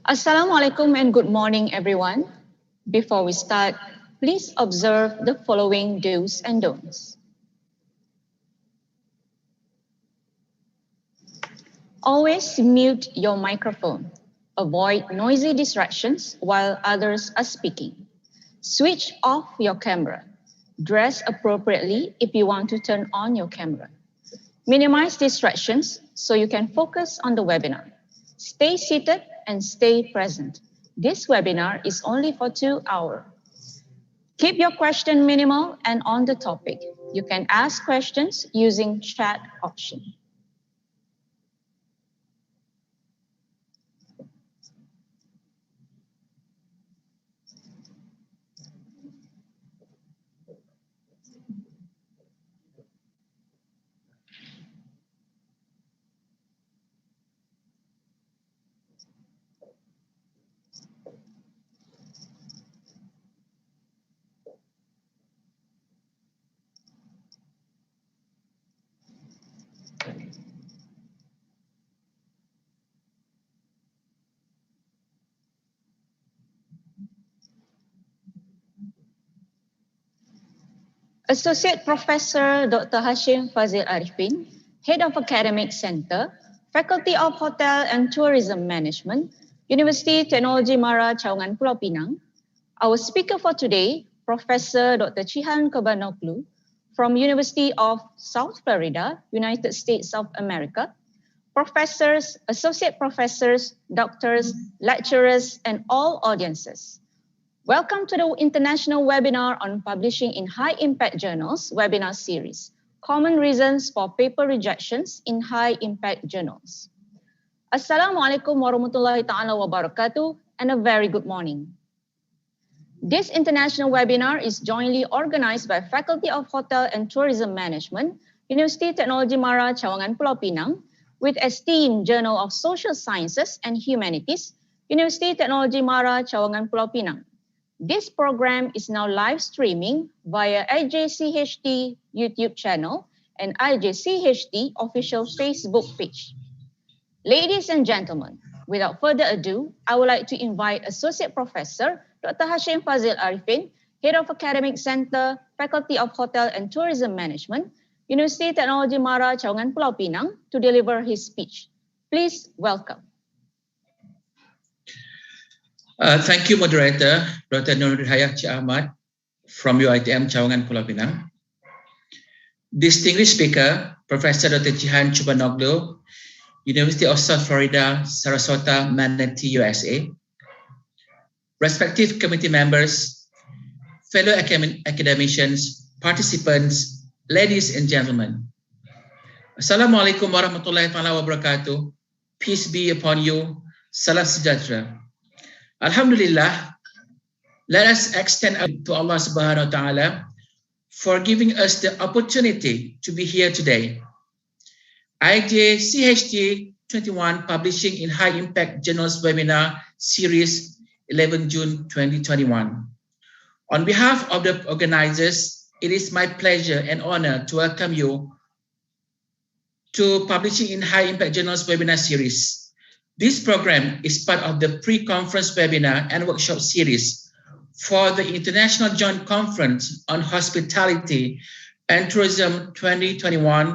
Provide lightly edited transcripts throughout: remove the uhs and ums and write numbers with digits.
Assalamualaikum and good morning, everyone. Before we start, please observe the following do's and don'ts. Always mute your microphone. Avoid noisy distractions while others are speaking. Switch off your camera. Dress appropriately if you want to turn on your camera. Minimize distractions so you can focus on the webinar. Stay seated and stay present. This webinar is only for 2 hours. Keep your question minimal and on the topic. You can ask questions using chat option. Associate Professor Dr. Hashim Fazil Arifin, Head of Academic Center, Faculty of Hotel and Tourism Management, Universiti Teknologi Mara Cawangan Pulau Pinang. Our speaker for today, Professor Dr. Cihan Cawangan from University of South Florida, United States of America. Professors, associate professors, doctors, lecturers, and all audiences. Welcome to the International Webinar on Publishing in High Impact Journals webinar series, Common Reasons for Paper Rejections in High Impact Journals. Assalamualaikum warahmatullahi ta'ala wabarakatuh and a very good morning. This international webinar is jointly organized by Faculty of Hotel and Tourism Management, Universiti Teknologi Mara Cawangan Pulau Pinang, with ESTEEM Journal of Social Sciences and Humanities, Universiti Teknologi Mara Cawangan Pulau Pinang. This program is now live streaming via IJCHT YouTube channel and IJCHT official Facebook page. Ladies and gentlemen, without further ado, I would like to invite Associate Professor Dr. Hashim Fazil Arifin, Head of Academic Center, Faculty of Hotel and Tourism Management, Universiti Teknologi Mara Cawangan Pulau Pinang, to deliver his speech. Please welcome. Thank you, Moderator, Dr. Nur Hayah Ahmad from UITM Cawangan Pulau Pinang. Distinguished speaker, Professor Dr. Cihan Cawangan, University of South Florida, Sarasota, Manatee, USA. Respective committee members, fellow academicians, participants, ladies and gentlemen. Assalamualaikum warahmatullahi wabarakatuh. Peace be upon you. Salam sejahtera. Alhamdulillah, let us extend to Allah Subhanahu wa Ta'ala for giving us the opportunity to be here today. IJCHT 21 Publishing in High Impact Journals Webinar Series 11 June 2021. On behalf of the organizers, it is my pleasure and honor to welcome you to Publishing in High Impact Journals Webinar Series. This program is part of the pre-conference webinar and workshop series for the International Joint Conference on Hospitality and Tourism 2021,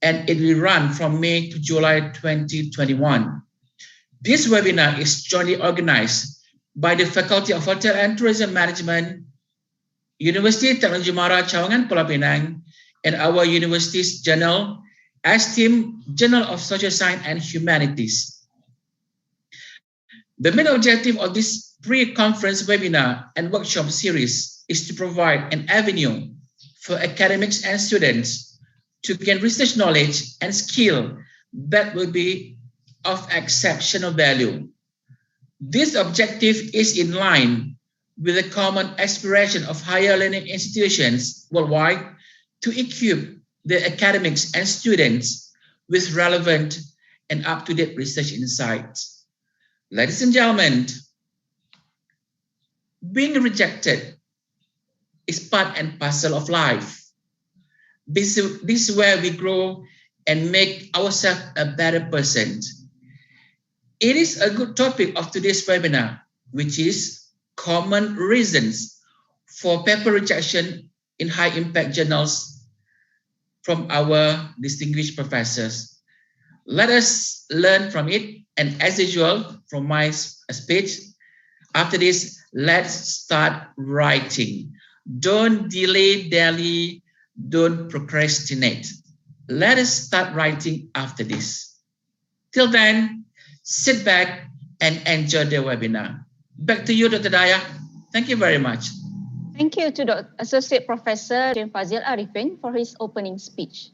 and it will run from May to July 2021. This webinar is jointly organized by the Faculty of Hotel and Tourism Management, Universiti Teknologi Mara Cawangan Pulau Pinang, and our university's journal, ESTEEM Journal of Social Science and Humanities. The main objective of this pre-conference webinar and workshop series is to provide an avenue for academics and students to gain research knowledge and skill that will be of exceptional value. This objective is in line with the common aspiration of higher learning institutions worldwide to equip the academics and students with relevant and up-to-date research insights. Ladies and gentlemen, being rejected is part and parcel of life. This is where we grow and make ourselves a better person. It is a good topic of today's webinar, which is common reasons for paper rejection in high impact journals from our distinguished professors. Let us learn from it, and as usual, from my speech, after this, let's start writing. Don't delay, don't procrastinate. Let us start writing after this. Till then, sit back and enjoy the webinar. Back to you, Dr. Daya. Thank you very much. Thank you to Associate Professor Fazil Arifin for his opening speech.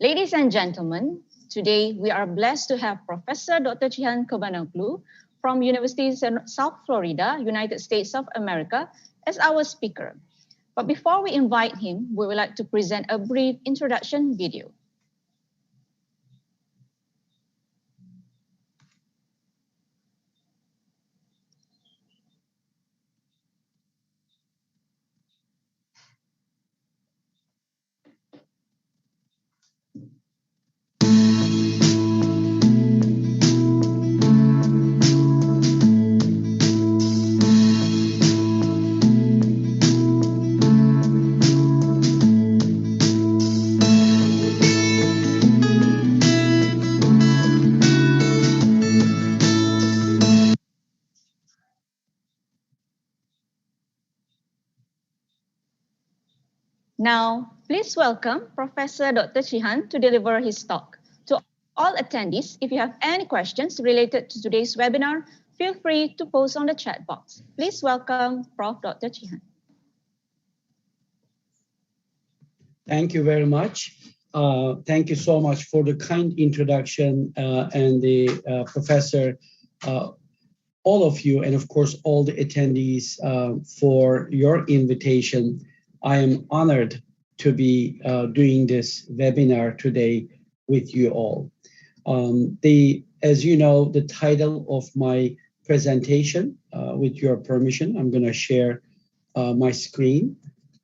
Ladies and gentlemen, today we are blessed to have Professor Dr. Chihan Kebanoglu from University of South Florida, United States of America, as our speaker. But before we invite him, we would like to present a brief introduction video. Now, please welcome Professor Dr. Chihan to deliver his talk. To all attendees, if you have any questions related to today's webinar, feel free to post on the chat box. Please welcome Prof. Dr. Chihan. Thank you very much. Thank you so much for the kind introduction and the professor, all of you, and of course, all the attendees for your invitation. I am honored to be doing this webinar today with you all. As you know, the title of my presentation, with your permission, I'm going to share my screen.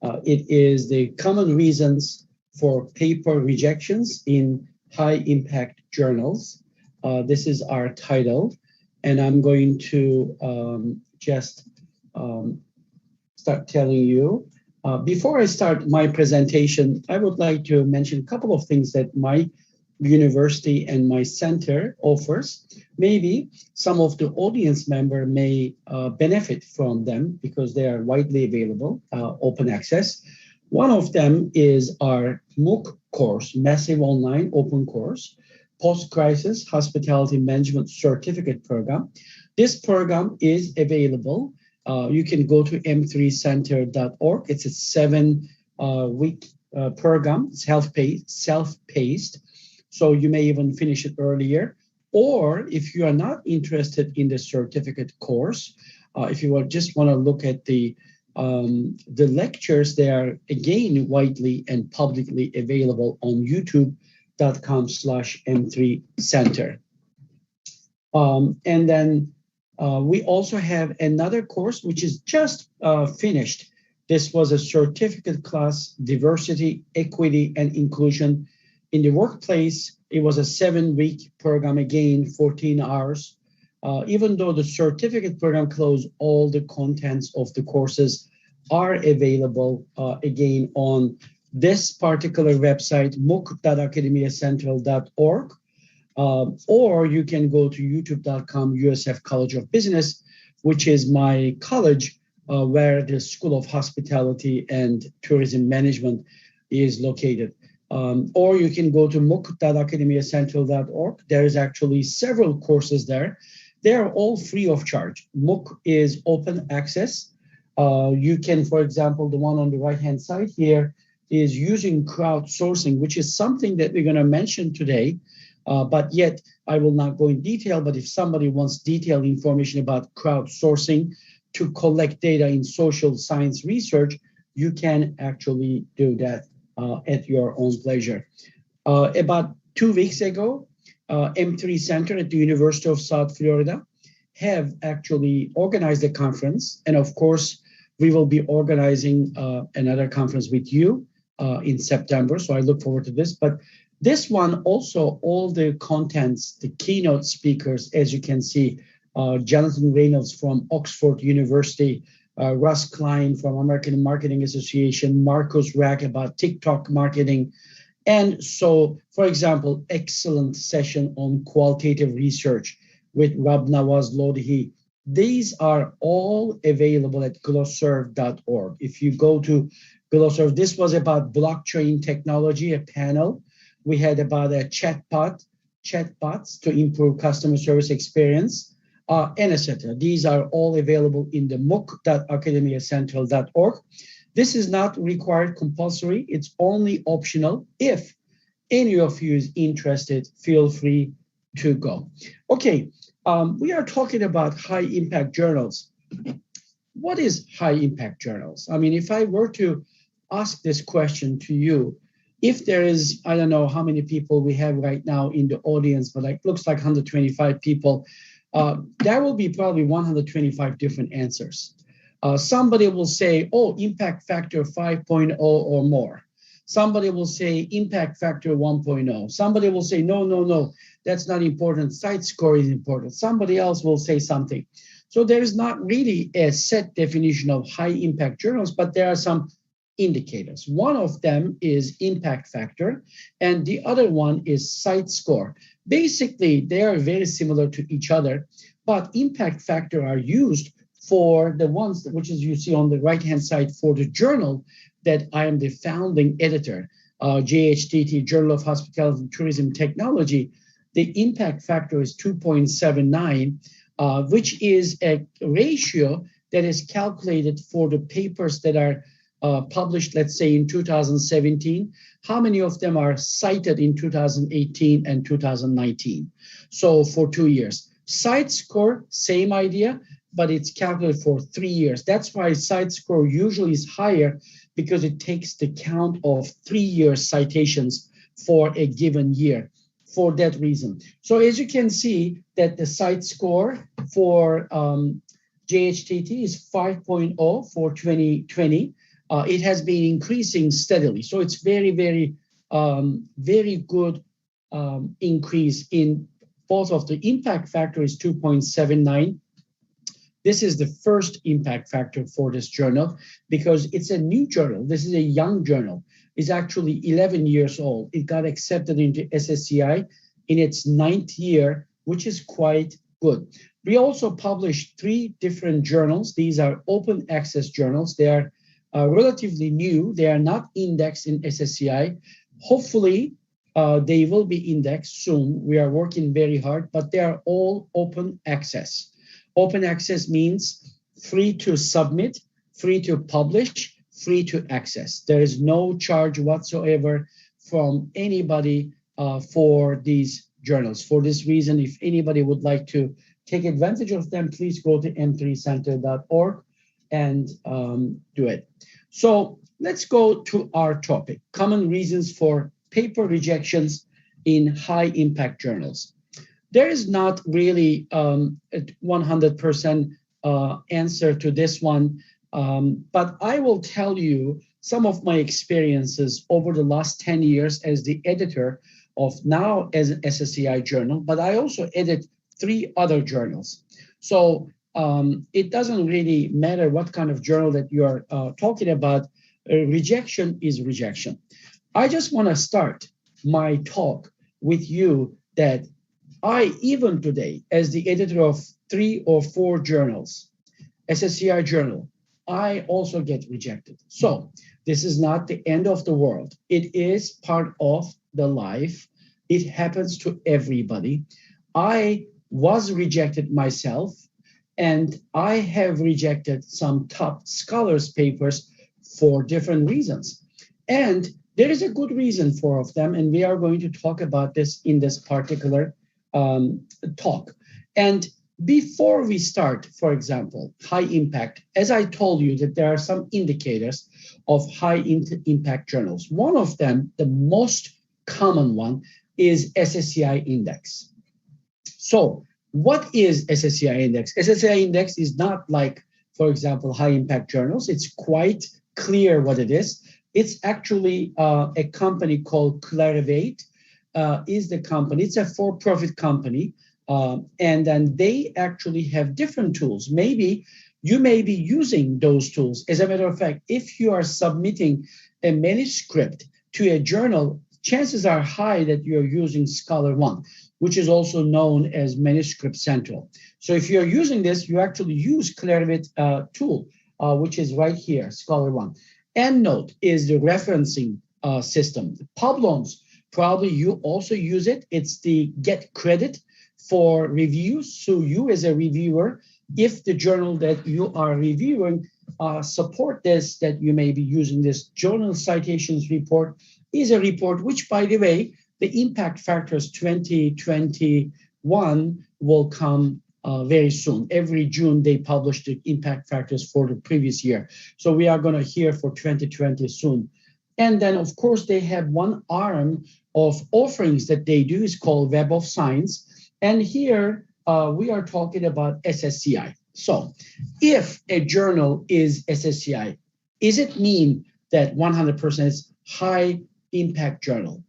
It is the common reasons for paper rejections in high impact journals. This is our title, and I'm going to just start telling you. Before I start my presentation, I would like to mention a couple of things that my university and my center offers. Maybe some of the audience member may benefit from them because they are widely available, open access. One of them is our MOOC course, Massive Online Open Course, Post-Crisis Hospitality Management Certificate Program. This program is available. You can go to m3center.org. It's a 7-week program, self-paced. So you may even finish it earlier. Or if you are not interested in the certificate course, if you just want to look at the lectures, they are again widely and publicly available on youtube.com/m3center. And then we also have another course which is just finished. This was a certificate class, Diversity, Equity, and Inclusion in the Workplace. It was a 7-week program, again, 14 hours. Even though the certificate program closed, all the contents of the courses are available, again, on this particular website, mooc.academiacentral.org. Or you can go to youtube.com USF College of Business, which is my college where the School of Hospitality and Tourism Management is located. Or you can go to mooc.academiacentral.org. There is actually several courses there. They are all free of charge. MOOC is open access. You can, for example, the one on the right-hand side here is using crowdsourcing, which is something that we're going to mention today. But yet, I will not go in detail, but if somebody wants detailed information about crowdsourcing to collect data in social science research, you can actually do that at your own pleasure. About 2 weeks ago, M3 Center at the University of South Florida have actually organized a conference. And of course, we will be organizing another conference with you in September. So I look forward to this. But This one also, all the contents, the keynote speakers, as you can see, Jonathan Reynolds from Oxford University, Russ Klein from American Marketing Association, Marcus Rack about TikTok marketing. And so, for example, excellent session on qualitative research with Rob Nawaz Lodhi. These are all available at glosserve.org. If you go to Glosserve, this was about blockchain technology, a panel. We had about a chatbots to improve customer service experience, and etc. These are all available in the mooc.academiacentral.org. This is not required compulsory. It's only optional. If any of you is interested, feel free to go. Okay, we are talking about high impact journals. What is high impact journals? I mean, if I were to ask this question to you, if there is, I don't know how many people we have right now in the audience, but it looks like 125 people, there will be probably 125 different answers. Somebody will say, oh, impact factor 5.0 or more. Somebody will say impact factor 1.0. Somebody will say, no, that's not important. Site score is important. Somebody else will say something. So there is not really a set definition of high impact journals, but there are some indicators. One of them is impact factor, and the other one is site score. Basically, they are very similar to each other, but impact factor are used for the ones which is you see on the right-hand side for the journal that I am the founding editor, JHTT, Journal of Hospitality and Tourism Technology. The impact factor is 2.79, which is a ratio that is calculated for the papers that are published, let's say in 2017, how many of them are cited in 2018 and 2019? So for 2 years. Site score, same idea, but it's calculated for 3 years. That's why site score usually is higher, because it takes the count of 3 year citations for a given year for that reason. So as you can see that the site score for JHTT is 5.0 for 2020. It has been increasing steadily. So it's very, very good increase in both of the impact factor is 2.79. This is the first impact factor for this journal because it's a new journal. This is a young journal. It's actually 11 years old. It got accepted into SSCI in its 9th year, which is quite good. We also published 3 different journals. These are open access journals. They are relatively new. They are not indexed in SSCI. Hopefully, they will be indexed soon. We are working very hard, but they are all open access. Open access means free to submit, free to publish, free to access. There is no charge whatsoever from anybody for these journals. For this reason, if anybody would like to take advantage of them, please go to m3center.org and do it. So let's go to our topic, common reasons for paper rejections in high impact journals. There is not really a 100% answer to this one, but I will tell you some of my experiences over the last 10 years as the editor of now as an SSCI journal, but I also edit 3 other journals. So it doesn't really matter what kind of journal that you are talking about. Rejection is rejection. I just want to start my talk with you that I, even today, as the editor of 3 or 4 journals, SSCI journal, I also get rejected. So this is not the end of the world. It is part of the life. It happens to everybody. I was rejected myself, and I have rejected some top scholars' papers for different reasons. And there is a good reason for of them, and we are going to talk about this in this particular talk. And before we start, for example, high impact, as I told you that there are some indicators of high impact journals. One of them, the most common one, is SSCI index. So what is SSCI index? SSCI index is not like, for example, high impact journals. It's quite clear what it is. It's actually a company called Clarivate is the company. It's a for-profit company, and then they actually have different tools. Maybe you may be using those tools. As a matter of fact, if you are submitting a manuscript to a journal, chances are high that you're using Scholar One, which is also known as Manuscript Central. So if you're using this, you actually use Clarivate tool, which is right here, Scholar One. EndNote is the referencing system. Publons, probably you also use it. It's the get credit for reviews. So you as a reviewer, if the journal that you are reviewing support this, that you may be using this. Journal Citations Report is a report which, by the way, the Impact Factors 2021 will come very soon. Every June, they publish the Impact Factors for the previous year. So we are going to hear for 2020 soon. And then, of course, they have one arm of offerings that they do is called Web of Science. And here we are talking about SSCI. So if a journal is SSCI, does it mean that 100% is high impact journal?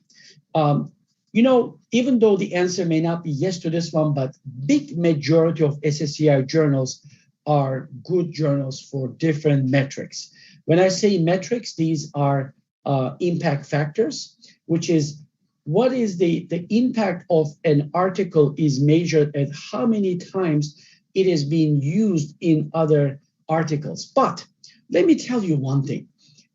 Even though the answer may not be yes to this one, but big majority of SSCI journals are good journals for different metrics. When I say metrics, these are impact factors, which is what is the impact of an article is measured at how many times it is being used in other articles. But let me tell you one thing.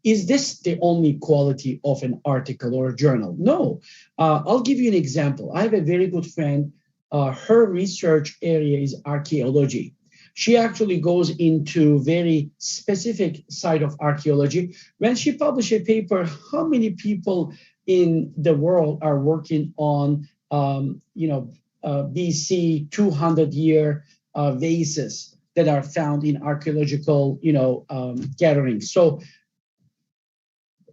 Is this the only quality of an article or a journal? No. I'll give you an example. I have a very good friend. Her research area is archaeology. She actually goes into very specific side of archaeology. When she published a paper, how many people in the world are working on, BC 200-year vases that are found in archaeological, gatherings? So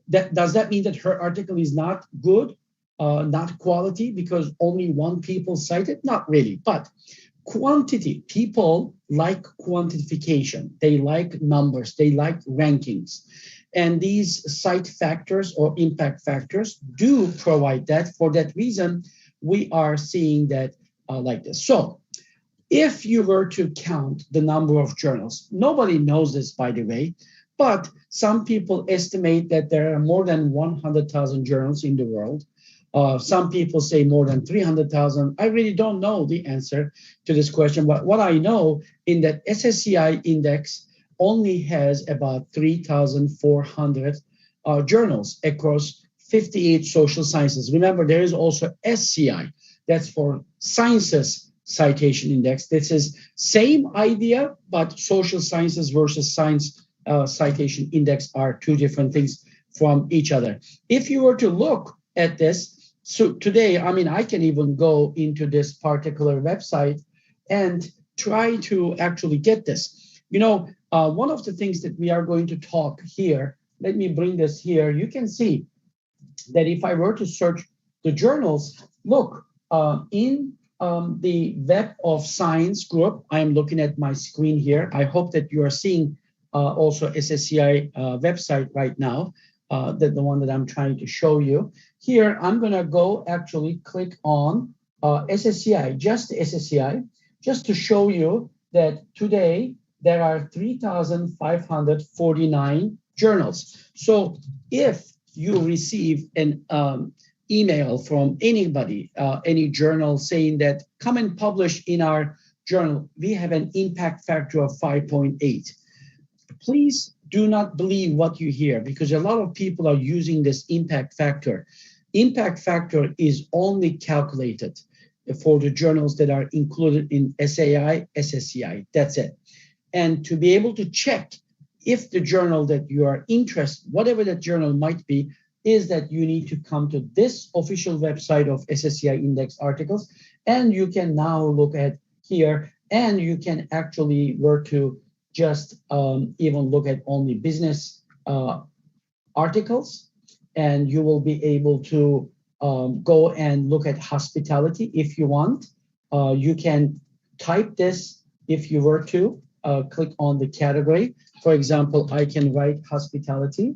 does that mean that her article is not good, not quality, because only one people cite it? Not really, but quantity. People like quantification. They like numbers. They like rankings. And these cite factors or impact factors do provide that. For that reason, we are seeing that like this. So if you were to count the number of journals, nobody knows this, by the way, but some people estimate that there are more than 100,000 journals in the world. Some people say more than 300,000. I really don't know the answer to this question, but what I know in that SSCI index only has about 3,400 journals across 58 social sciences. Remember, there is also SCI, that's for Sciences Citation Index. This is same idea, but social sciences versus science citation index are two different things from each other. If you were to look at this, so today, I can even go into this particular website and try to actually get this. One of the things that we are going to talk here, let me bring this here. You can see that if I were to search the journals, look, in the Web of Science group, I'm looking at my screen here. I hope that you are seeing also SSCI website right now, the one that I'm trying to show you. Here, I'm going to go actually click on SSCI, just SSCI, just to show you that today there are 3,549 journals. So if you receive an email from anybody, any journal saying that come and publish in our journal, we have an impact factor of 5.8. Please do not believe what you hear, because a lot of people are using this impact factor. Impact factor is only calculated for the journals that are included in SAI, SSCI. That's it. And to be able to check if the journal that you are interested, whatever that journal might be, is that you need to come to this official website of SSCI index articles, and you can now look at here, and you can actually work to just even look at only business articles, and you will be able to go and look at hospitality if you want. You can type this if you were to click on the category. For example, I can write hospitality,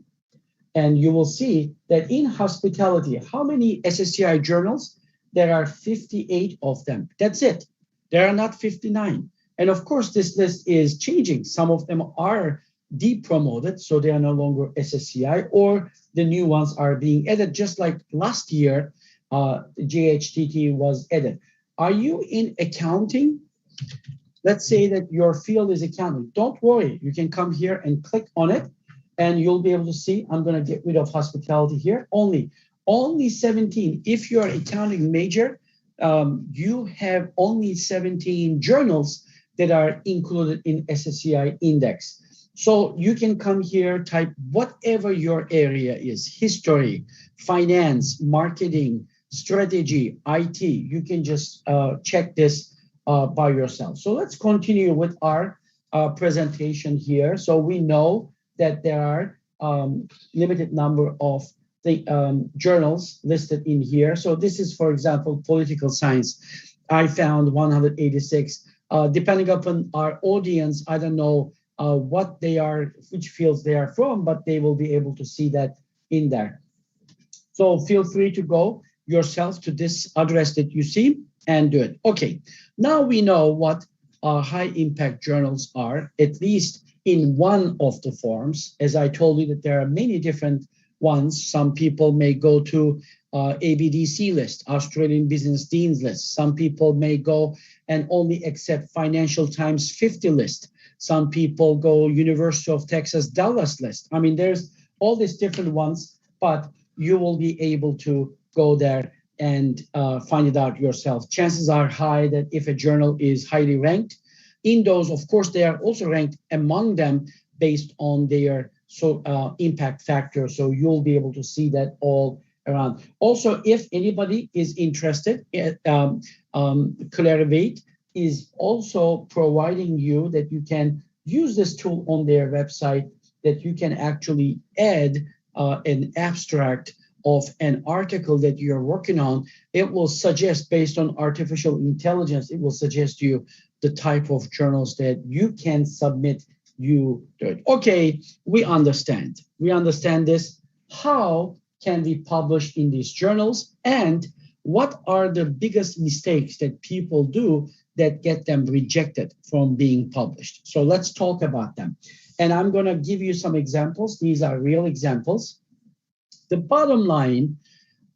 And you will see that in hospitality, how many SSCI journals? There are 58 of them. That's it. There are not 59. And of course, this list is changing. Some of them are depromoted, so they are no longer SSCI, or the new ones are being added, just like last year, JHTT was added. Are you in accounting? Let's say that your field is accounting. Don't worry, you can come here and click on it, and you'll be able to see. I'm going to get rid of hospitality here. Only 17. If you're accounting major, you have only 17 journals that are included in SSCI index. So you can come here, type whatever your area is: history, finance, marketing, strategy, IT. You can just check this by yourself. So let's continue with our presentation here. So we know that there are limited number of the journals listed in here. So this is, for example, political science. I found 186. Depending upon our audience, I don't know what they are, which fields they are from, but they will be able to see that in there. So feel free to go yourself to this address that you see and do it. Okay, now we know what high impact journals are, at least in one of the forms. As I told you that there are many different ones. Some people may go to ABDC list, Australian Business Deans list. Some people may go and only accept Financial Times 50 list. Some people go University of Texas Dallas list. I mean, there's all these different ones, but you will be able to go there and find it out yourself. Chances are high that if a journal is highly ranked, in those, of course, they are also ranked among them based on their impact factor. So you'll be able to see that all around. Also, if anybody is interested, Clarivate is also providing you that you can use this tool on their website, that you can actually add an abstract of an article that you're working on. It will suggest, based on artificial intelligence, it will suggest you the type of journals that you can submit you to it. Okay, we understand. We understand this. How can we publish in these journals? And what are the biggest mistakes that people do that get them rejected from being published? So let's talk about them. And I'm going to give you some examples. These are real examples. The bottom line,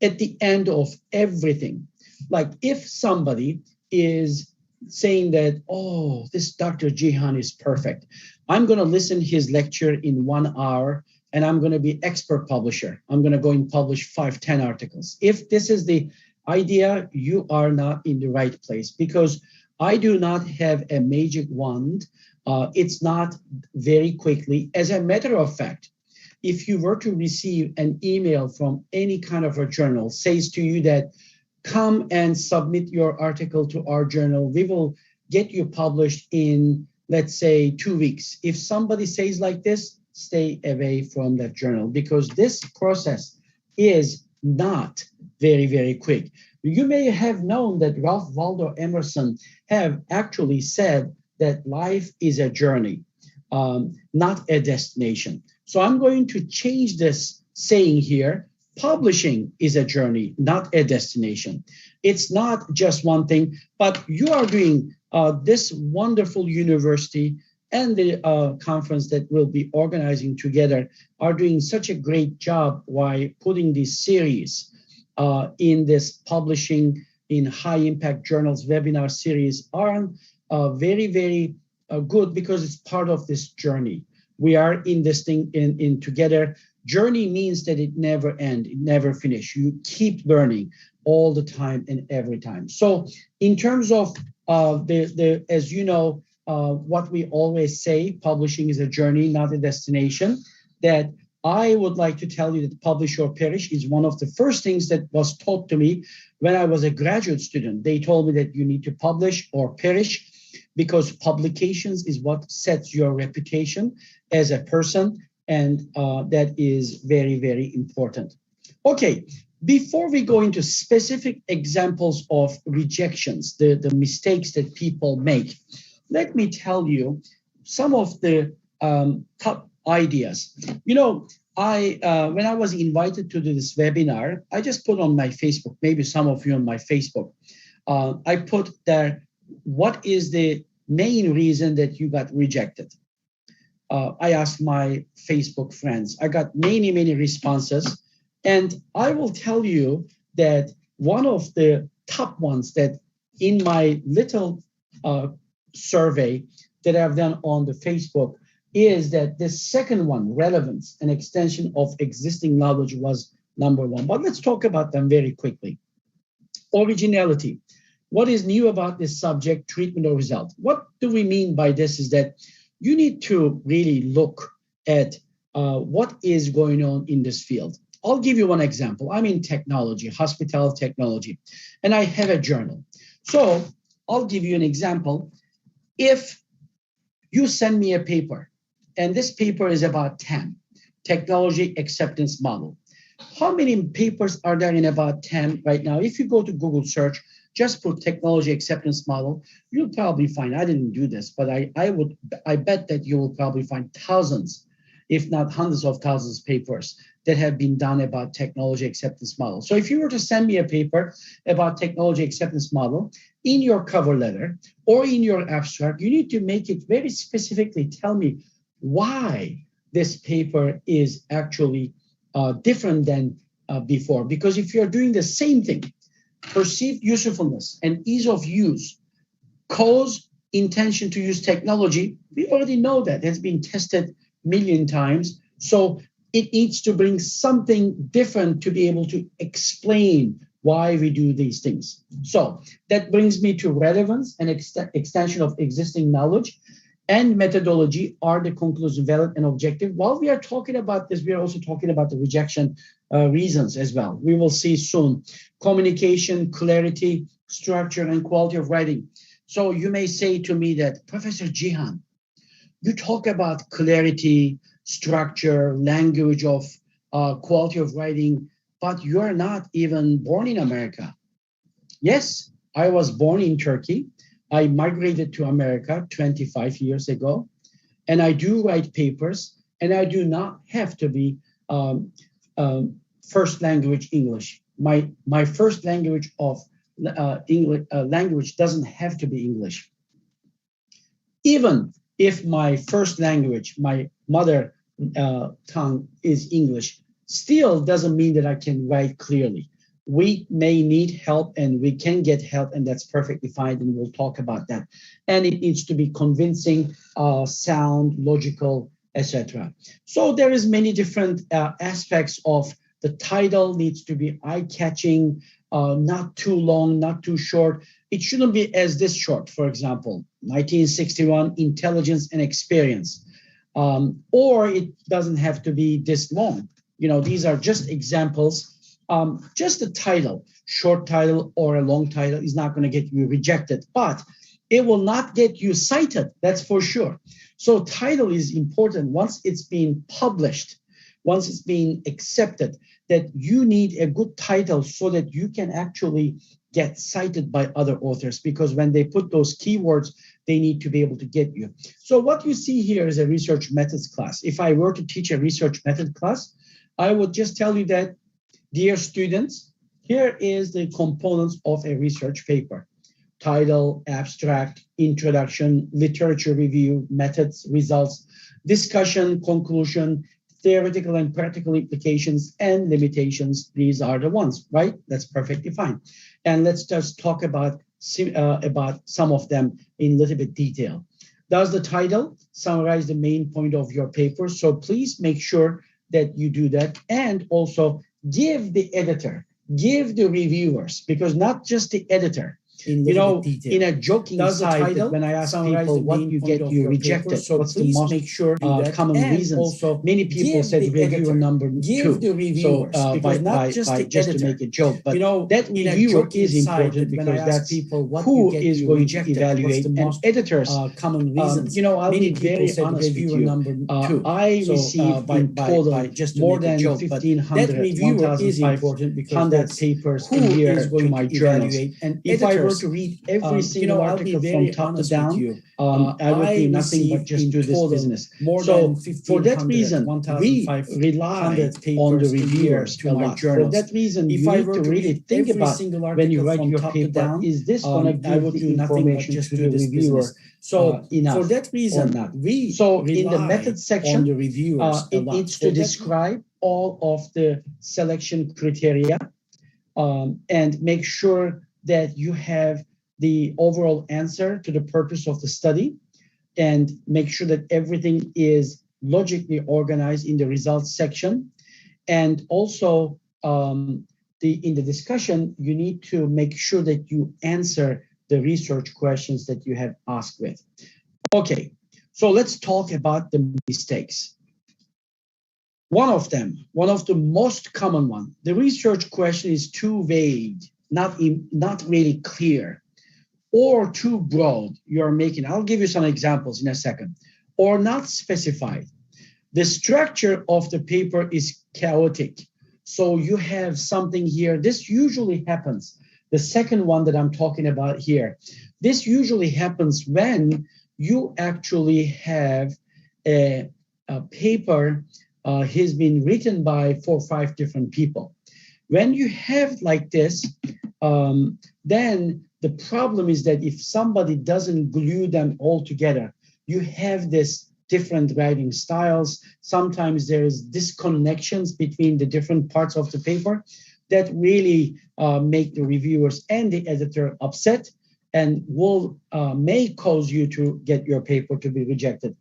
at the end of everything, like if somebody is saying that, oh, this Dr. Jihan is perfect, I'm going to listen his lecture in 1 hour, and I'm going to be expert publisher. I'm going to go and publish 5, 10 articles. If this is the idea, you are not in the right place, because I do not have a magic wand. It's not very quickly. As a matter of fact, if you were to receive an email from any kind of a journal, says to you that, come and submit your article to our journal, we will get you published in, let's say, 2 weeks. If somebody says like this, stay away from that journal, because this process is not very, very quick. You may have known that Ralph Waldo Emerson have actually said that life is a journey, not a destination. So I'm going to change this saying here. Publishing is a journey, not a destination. It's not just one thing, but you are doing this wonderful university and the conference that we'll be organizing together are doing such a great job by putting this series in this publishing in high impact journals webinar series are very, very good, because it's part of this journey. We are in this thing in together. Journey means that it never ends, it never finishes. You keep learning all the time and every time. So in terms of as you know, what we always say, publishing is a journey, not a destination, that I would like to tell you that publish or perish is one of the first things that was taught to me when I was a graduate student. They told me that you need to publish or perish, because publications is what sets your reputation as a person, and that is very, very important. Okay, before we go into specific examples of rejections, the mistakes that people make, let me tell you some of the top ideas. You know, when I was invited to do this webinar, I just put on my Facebook, maybe some of you on my Facebook, I put there, what is the main reason that you got rejected? I asked my Facebook friends. I got many, many responses. And I will tell you that one of the top ones that in my little survey that I've done on the Facebook is that the second one, relevance and extension of existing knowledge, was number one. But let's talk about them very quickly. Originality. What is new about this subject, treatment, or result? What do we mean by this is that you need to really look at what is going on in this field. I'll give you one example. I'm in technology, hospitality technology, and I have a journal. So I'll give you an example. If you send me a paper, and this paper is about TEM, Technology Acceptance Model. How many papers are there in about TEM right now? If you go to Google search, just put Technology Acceptance Model, you'll probably find, I didn't do this, but I bet that you will probably find thousands, if not hundreds of thousands of papers that have been done about Technology Acceptance Model. So if you were to send me a paper about Technology Acceptance Model, in your cover letter or in your abstract, you need to make it very specifically tell me why this paper is actually different than before. Because if you're doing the same thing, perceived usefulness and ease of use, cause, intention to use technology, we already know that has been tested a million times. So it needs to bring something different to be able to explain why we do these things. So that brings me to relevance and extension of existing knowledge and methodology are the conclusive, valid, and objective. While we are talking about this, we are also talking about the rejection reasons as well. We will see soon. Communication, clarity, structure, and quality of writing. So you may say to me that, Professor Jihan, you talk about clarity, structure, language of quality of writing, but you're not even born in America. Yes, I was born in Turkey. I migrated to America 25 years ago, and I do write papers, and I do not have to be first language English. My first language of language doesn't have to be English. Even if my first language, my mother tongue is English, still doesn't mean that I can write clearly. We may need help and we can get help, and that's perfectly fine, and we'll talk about that. And it needs to be convincing, sound, logical, etc. So there is many different aspects of the title needs to be eye-catching, not too long, not too short. It shouldn't be as this short, for example, 1961, Intelligence and Experience. Or it doesn't have to be this long. You know, these are just examples. Just the title, short title or a long title is not going to get you rejected, but it will not get you cited, that's for sure. So title is important. Once it's been published, once it's been accepted, that you need a good title so that you can actually get cited by other authors, because when they put those keywords, they need to be able to get you. So what you see here is a research methods class. If I were to teach a research method class, I would just tell you that, dear students, here is the components of a research paper: title, abstract, introduction, literature review, methods, results, discussion, conclusion, theoretical and practical implications, and limitations. These are the ones, right? That's perfectly fine. And let's just talk about some of them in a little bit detail. Does the title summarize the main point of your paper? So please make sure that you do that. And also give the editor, give the reviewers, because not just the editor, you know, in a joking side, that when I ask people what you get you rejected, so what's the most make sure common reasons? Also, many people said reviewer number 2. So by just to make a joke, but you know, that reviewer is important because that's people who is going to evaluate, and editors common reasons. You know, I'll be very honest with you. I received in total just more than 1,500, 1,500 papers a year to my journals. And if I were were to read every single article from top to down, I would do nothing but just do this business. So for that reason, we rely on the reviewers a lot. For that reason, you need to really think about when you write your paper, is this going to give the information to the reviewer enough for that reason, or not? So in the method section, it needs to describe all of the selection criteria and make sure that you have the overall answer to the purpose of the study, and make sure that everything is logically organized in the results section. And also in the discussion, you need to make sure that you answer the research questions that you have asked with. Okay, so let's talk about the mistakes. One of them, one of the most common one, the research question is too vague, not really clear, or too broad. You're making, I'll give you some examples in a second, or not specified. The structure of the paper is chaotic. So you have something here. This usually happens. The second one that I'm talking about here, this usually happens when you actually have a paper has been written by 4 or 5 different people. When you have like this, then the problem is that if somebody doesn't glue them all together, you have this different writing styles. Sometimes there is disconnections between the different parts of the paper that really make the reviewers and the editor upset, and may cause you to get your paper to be rejected.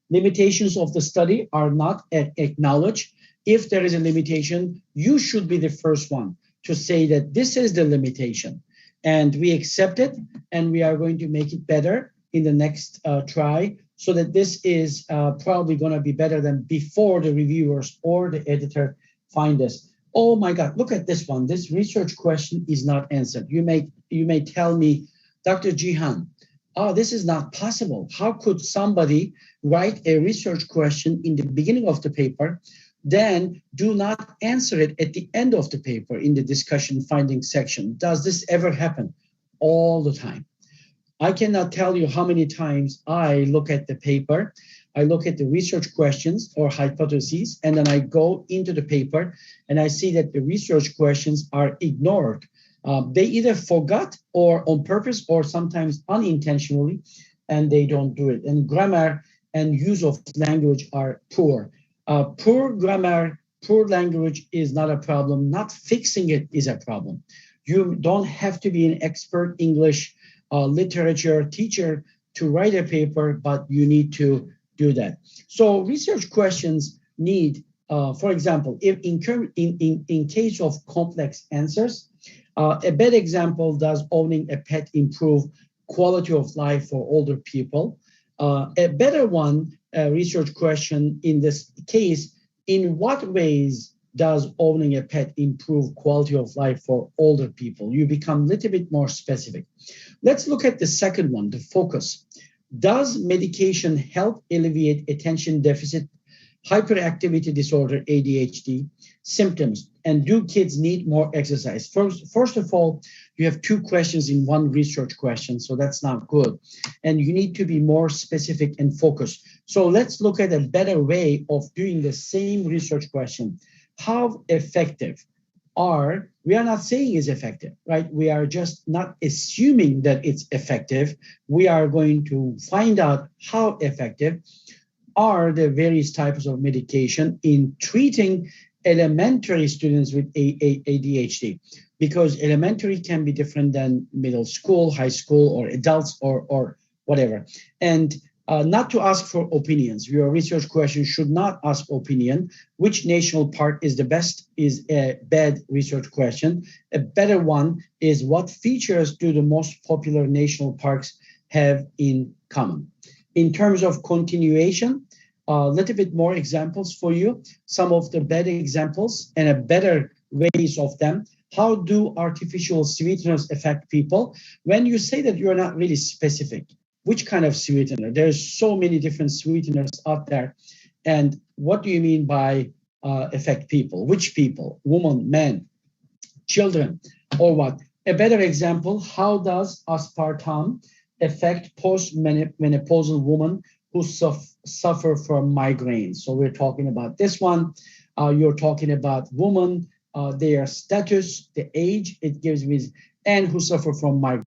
Limitations of the study are not acknowledged. If there is a limitation, you should be the first one to say that this is the limitation, and we accept it, and we are going to make it better in the next try, so that this is probably going to be better than before the reviewers or the editor find this. Oh my God, look at this one. This research question is not answered. You may tell me, Dr. Jihan, oh, this is not possible. How could somebody write a research question in the beginning of the paper, then do not answer it at the end of the paper in the discussion findings section? Does this ever happen? All the time. I cannot tell you how many times I look at the paper, I look at the research questions or hypotheses, and then I go into the paper and I see that the research questions are ignored. They either forgot or on purpose or sometimes unintentionally, and they don't do it. And grammar and use of language are poor. Poor grammar, poor language is not a problem. Not fixing it is a problem. You don't have to be an expert English literature teacher to write a paper, but you need to do that. So research questions need, for example, if in case of complex answers, a bad example, does owning a pet improve quality of life for older people? A better one, research question in this case, in what ways does owning a pet improve quality of life for older people? You become a little bit more specific. Let's look at the second one, the focus. Does medication help alleviate attention deficit, hyperactivity disorder, ADHD symptoms? And do kids need more exercise? First of all, you have 2 questions in one research question, so that's not good. And you need to be more specific and focused. So let's look at a better way of doing the same research question. How effective we are not saying is effective, right? We are just not assuming that it's effective. We are going to find out how effective are the various types of medication in treating elementary students with ADHD, because elementary can be different than middle school, high school, or adults, or whatever. And not to ask for opinions. Your research question should not ask opinion. Which national park is the best is a bad research question. A better one is what features do the most popular national parks have in common? In terms of continuation, a little bit more examples for you. Some of the bad examples and a better ways of them. How do artificial sweeteners affect people? When you say that you're not really specific, which kind of sweetener? There's so many different sweeteners out there. And what do you mean by affect people? Which people? Women, men, children, or what? A better example, how does aspartame affect post-menopausal women who suffer from migraines? So we're talking about this one. You're talking about women, their status, the age it gives me, and who suffer from migraines.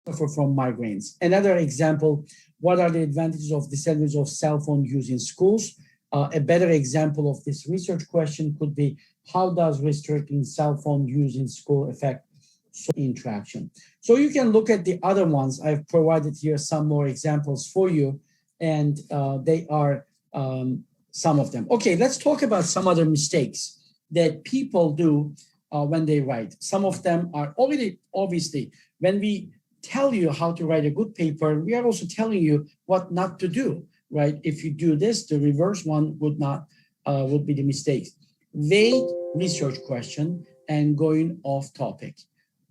Suffer from migraines. Another example, what are the advantages of disadvantages of cell phone use in schools? A better example of this research question could be, how does restricting cell phone use in school affect interaction? So you can look at the other ones. I've provided here some more examples for you, and they are some of them. Okay, let's talk about some other mistakes that people do when they write. Some of them are already, obviously, when we tell you how to write a good paper, we are also telling you what not to do, right? If you do this, the reverse one would be the mistakes. Vague research question and going off topic.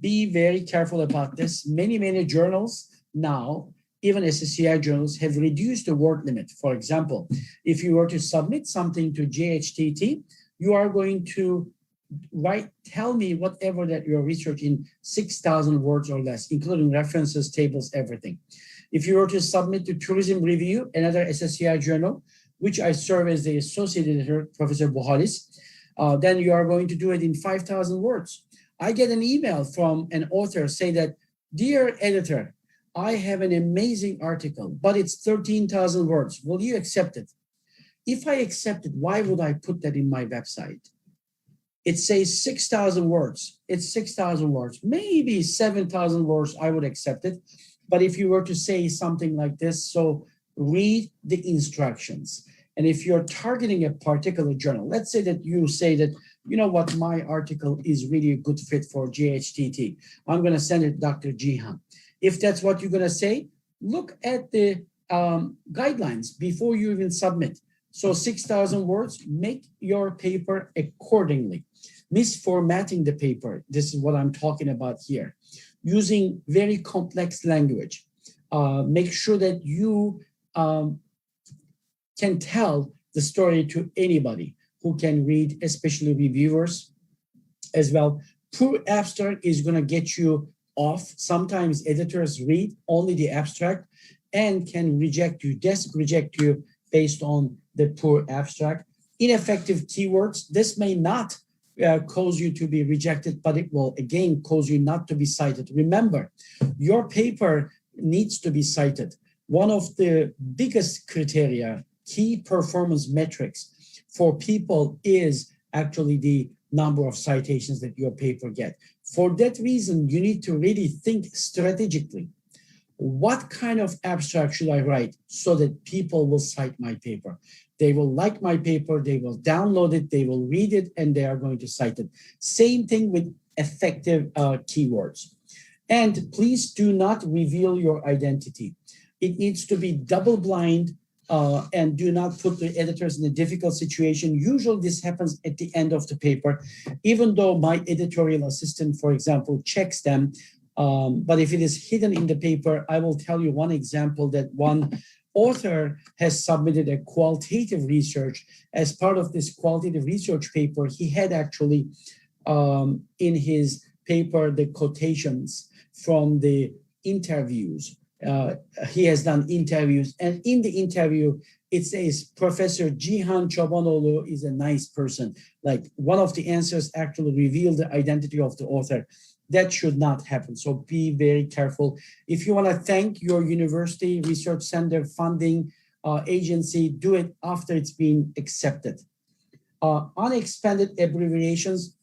Be very careful about this. Many journals now, even SSCI journals, have reduced the word limit. For example, if you were to submit something to JHTT, you are going to tell me whatever that you're researching 6,000 words or less, including references, tables, everything. If you were to submit to Tourism Review, another SSCI journal, which I serve as the associate editor, Professor Buhalis, then you are going to do it in 5,000 words. I get an email from an author say that, dear editor, I have an amazing article, but it's 13,000 words. Will you accept it? If I accept it, why would I put that in my website? It says 6,000 words. It's 6,000 words. Maybe 7,000 words, I would accept it. But if you were to say something like this, so read the instructions. And if you're targeting a particular journal, let's say that you say that, you know what, my article is really a good fit for JHTT. I'm going to send it to Dr. Jihan. If that's what you're going to say, look at the guidelines before you even submit. So 6,000 words, make your paper accordingly. Misformatting the paper, this is what I'm talking about here. Using very complex language. Make sure that you can tell the story to anybody who can read, especially reviewers as well. Poor abstract is going to get you off. Sometimes editors read only the abstract and can reject you, desk reject you based on the poor abstract. Ineffective keywords, this may not cause you to be rejected, but it will again cause you not to be cited. Remember, your paper needs to be cited. One of the biggest criteria, key performance metrics for people is actually the number of citations that your paper get. For that reason, you need to really think strategically. What kind of abstract should I write so that people will cite my paper? They will like my paper, they will download it, they will read it, and they are going to cite it. Same thing with effective keywords. And please do not reveal your identity. It needs to be double blind and do not put the editors in a difficult situation. Usually this happens at the end of the paper, even though my editorial assistant, for example, checks them. But if it is hidden in the paper, I will tell you one example that one author has submitted a qualitative research. As part of this qualitative research paper, he had actually in his paper the quotations from the interviews. He has done interviews, and in the interview, it says Professor Jihan Chobanoğlu is a nice person. Like one of the answers actually revealed the identity of the author. That should not happen. So be very careful. If you want to thank your university, research center, funding agency, do it after it's been accepted. Unexpanded abbreviations.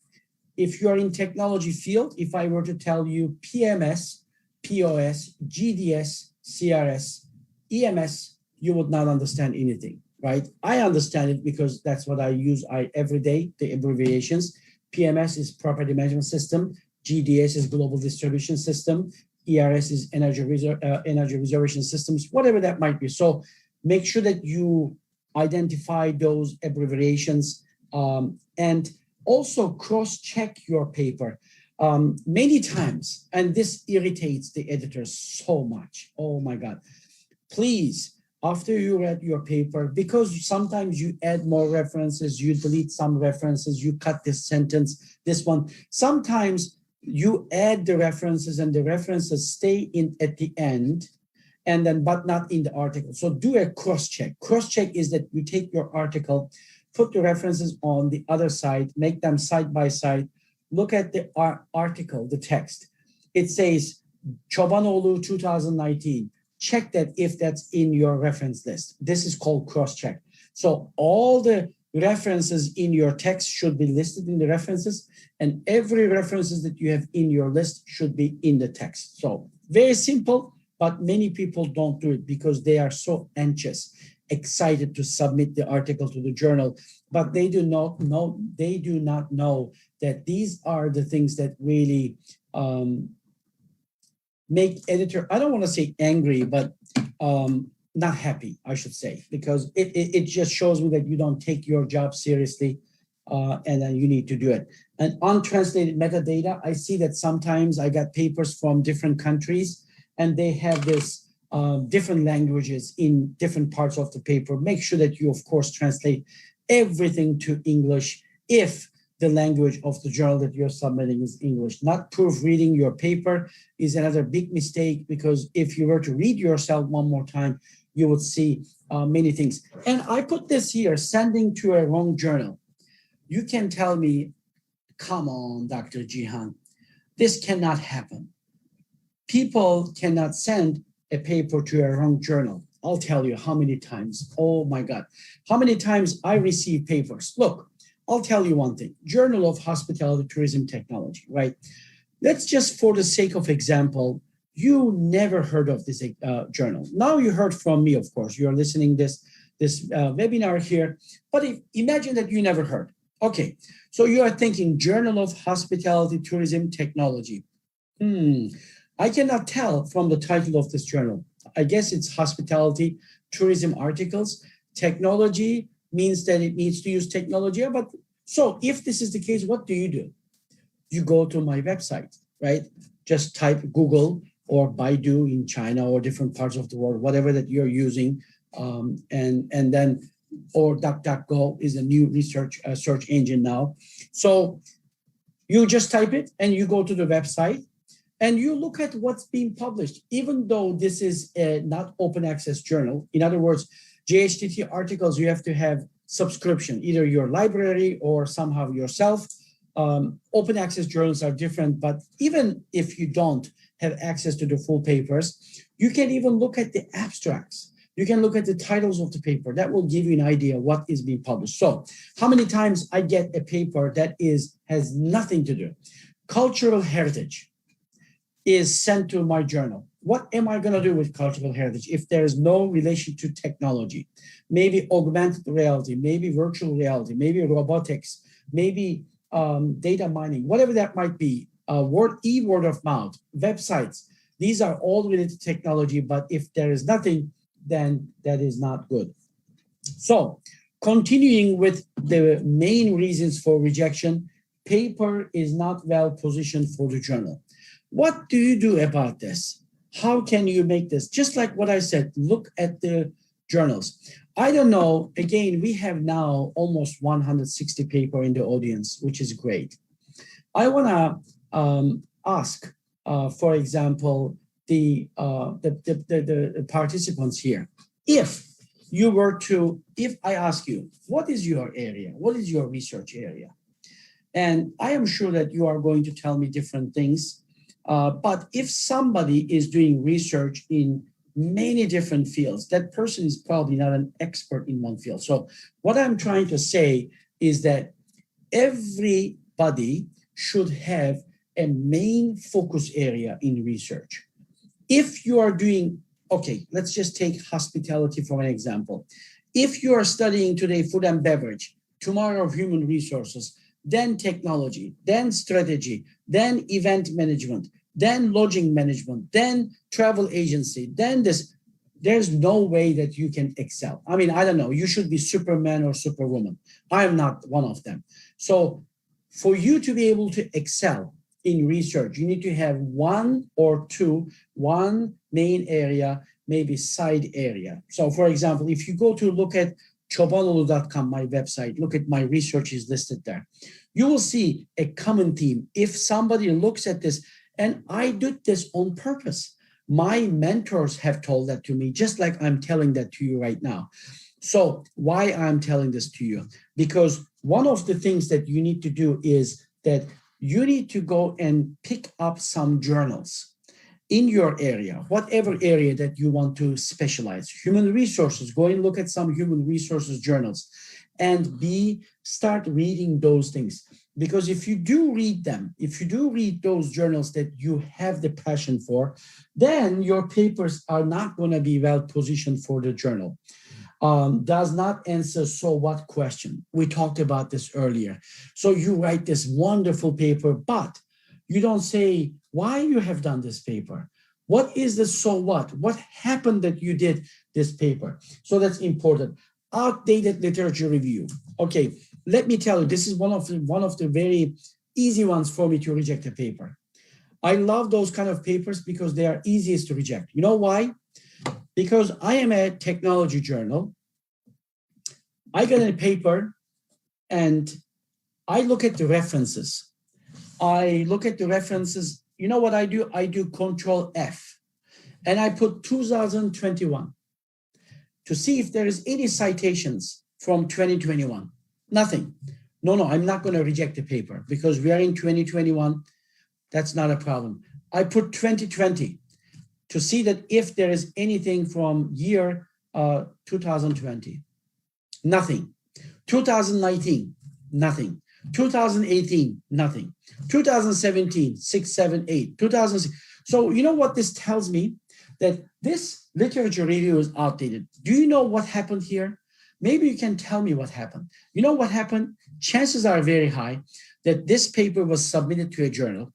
If you are in technology field, if I were to tell you PMS, POS, GDS, CRS, EMS, you would not understand anything, right? I understand it because that's what I use every day, the abbreviations. PMS is Property Management System. GDS is Global Distribution System. ERS is Energy Reservation Systems, whatever that might be. So make sure that you identify those abbreviations and also cross-check your paper. Many times, and this irritates the editors so much, oh my God. please, after you read your paper, because sometimes you add more references, you delete some references, you cut this sentence, this one. Sometimes you add the references and the references stay in at the end, and then but not in the article. So do a cross-check. Cross-check is that you take your article, put the references on the other side, make them side by side, look at the article, the text. It says Çobanoğlu 2019. Check that if that's in your reference list. This is called cross-check. So all the references in your text should be listed in the references, and every references that you have in your list should be in the text. So very simple, but many people don't do it because they are so anxious, excited to submit the article to the journal, but they do not know that these are the things that really make editor, I don't want to say angry, but not happy, I should say, because it just shows me that you don't take your job seriously, and then you need to do it. And untranslated metadata, I see that sometimes I got papers from different countries and they have this different languages in different parts of the paper. Make sure that you, of course, translate everything to English if the language of the journal that you're submitting is English. Not proofreading your paper is another big mistake, because if you were to read yourself one more time, you would see many things. And I put this here, sending to a wrong journal. You can tell me, come on, Dr. Jihan, this cannot happen. People cannot send a paper to a wrong journal. I'll tell you how many times. Oh my God. How many times I receive papers. Look, I'll tell you one thing. Journal of Hospitality, Tourism, Technology, right? Let's just, for the sake of example, you never heard of this journal. Now you heard from me, of course. You're listening this webinar here, but imagine that you never heard. Okay, so you are thinking Journal of Hospitality, Tourism, Technology. I cannot tell from the title of this journal. I guess it's hospitality, tourism articles. Technology means that it needs to use technology. But so if this is the case, what do? You go to my website, right? Just type Google or Baidu in China or different parts of the world, whatever that you're using, and then, or DuckDuckGo is a new research search engine now. So you just type it and you go to the website and you look at what's being published, even though this is a not open access journal. In other words, JHTT articles, you have to have subscription, either your library or somehow yourself. Open access journals are different, but even if you don't have access to the full papers, you can even look at the abstracts. You can look at the titles of the paper. That will give you an idea what is being published. So how many times I get a paper that has nothing to do. Cultural heritage is sent to my journal. What am I going to do with cultural heritage if there is no relation to technology? Maybe augmented reality, maybe virtual reality, maybe robotics, maybe data mining, whatever that might be, word of mouth, websites. These are all related to technology, but if there is nothing, then that is not good. So continuing with the main reasons for rejection, paper is not well positioned for the journal. What do you do about this? How can you make this? Just like what I said, look at the journals. I don't know, again, we have now almost 160 people in the audience, which is great. I wanna ask, for example, the participants here, if I ask you, what is your area? What is your research area? And I am sure that you are going to tell me different things. But if somebody is doing research in many different fields, that person is probably not an expert in one field. So what I'm trying to say is that everybody should have a main focus area in research. If you are doing, okay, let's just take hospitality for an example. If you are studying today food and beverage, tomorrow human resources, then technology, then strategy, then event management, then lodging management, then travel agency, then this, there's no way that you can excel. I mean, I don't know, you should be Superman or Superwoman. I am not one of them. So for you to be able to excel in research, you need to have one main area maybe side area. So for example, if you go to look at chobanolu.com, my website, look at my research is listed there. You will see a common theme. If somebody looks at this, and I did this on purpose, my mentors have told that to me, just like I'm telling that to you right now. So why I'm telling this to you? Because one of the things that you need to do is that you need to go and pick up some journals in your area, whatever area that you want to specialize. Human resources, go and look at some human resources journals and start reading those things. Because if you do read them, if you do read those journals that you have the passion for, then your papers are not going to be well positioned for the journal. Does not answer so what question. We talked about this earlier. So you write this wonderful paper, but you don't say why you have done this paper. What is the so what? What happened that you did this paper? So that's important. Outdated literature review. Okay, let me tell you, this is one of the very easy ones for me to reject a paper. I love those kind of papers because they are easiest to reject. You know why? Because I am a technology journal. I get a paper and I look at the references. I look at the references. You know what I do? I do Control F and I put 2021 to see if there is any citations from 2021. Nothing. No, I'm not going to reject the paper because we are in 2021. That's not a problem. I put 2020 to see that if there is anything from year 2020. Nothing. 2019, nothing. 2018, nothing. 2017, 6, 7, 8. 2006. So you know what this tells me? That this literature review is outdated. Do you know what happened here? Maybe you can tell me what happened. You know what happened? Chances are very high that this paper was submitted to a journal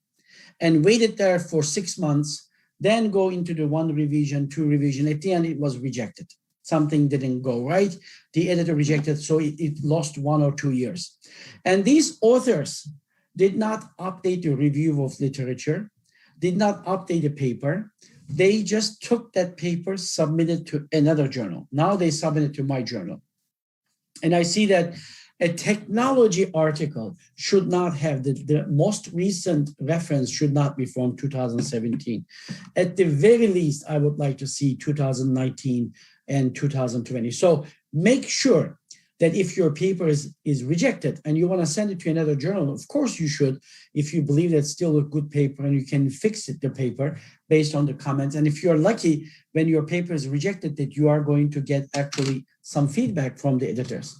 and waited there for 6 months, then go into the 1 revision, 2 revision. At the end, it was rejected. Something didn't go right. The editor rejected, so it lost 1 or 2 years. And these authors did not update the review of literature, did not update the paper. They just took that paper, submitted to another journal. Now they submit it to my journal. And I see that a technology article should not have the most recent reference should not be from 2017. At the very least, I would like to see 2019 and 2020. So make sure that if your paper is rejected and you want to send it to another journal, of course you should, if you believe that's still a good paper and you can fix it, the paper based on the comments. And if you're lucky, when your paper is rejected, that you are going to get actually some feedback from the editors.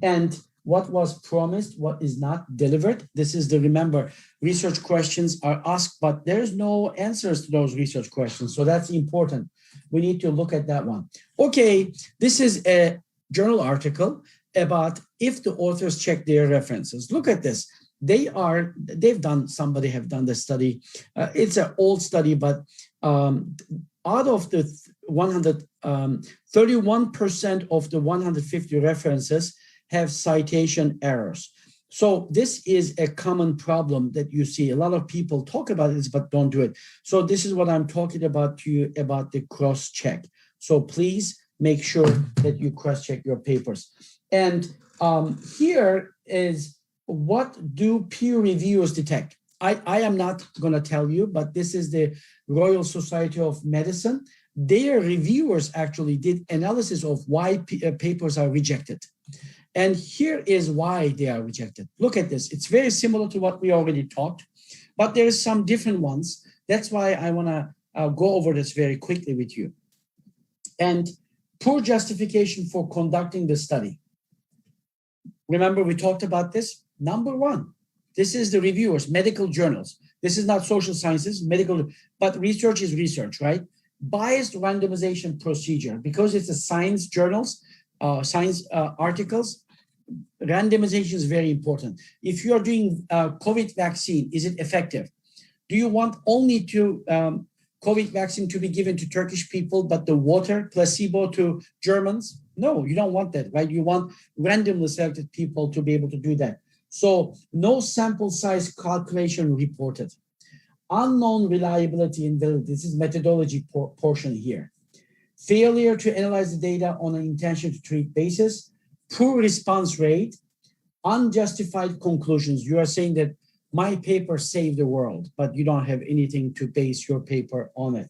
And what was promised, what is not delivered. This is remember, research questions are asked, but there's no answers to those research questions. So that's important. We need to look at that one. Okay, this is a journal article about if the authors check their references. Look at this. Somebody have done the study. It's an old study, but out of the 31% of the 150 references have citation errors. So this is a common problem that you see. A lot of people talk about this, but don't do it. So this is what I'm talking about to you about the cross-check. So please make sure that you cross-check your papers. And here is what do peer reviewers detect? I am not going to tell you, but this is the Royal Society of Medicine. Their reviewers actually did analysis of why papers are rejected. And here is why they are rejected. Look at this. It's very similar to what we already talked, but there is some different ones. That's why I want to go over this very quickly with you. And poor justification for conducting the study. Remember, we talked about this. Number one, this is the reviewers, medical journals. This is not social sciences, medical, but research is research, right? Biased randomization procedure, because it's a science journals, science articles, randomization is very important. If you are doing COVID vaccine, is it effective? Do you want only COVID vaccine to be given to Turkish people, but the water placebo to Germans? No, you don't want that, right? You want randomly selected people to be able to do that. So no sample size calculation reported. Unknown reliability and validity. This is methodology portion here. failure to analyze the data on an intention to treat basis, poor response rate, unjustified conclusions. You are saying that my paper saved the world, but you don't have anything to base your paper on it.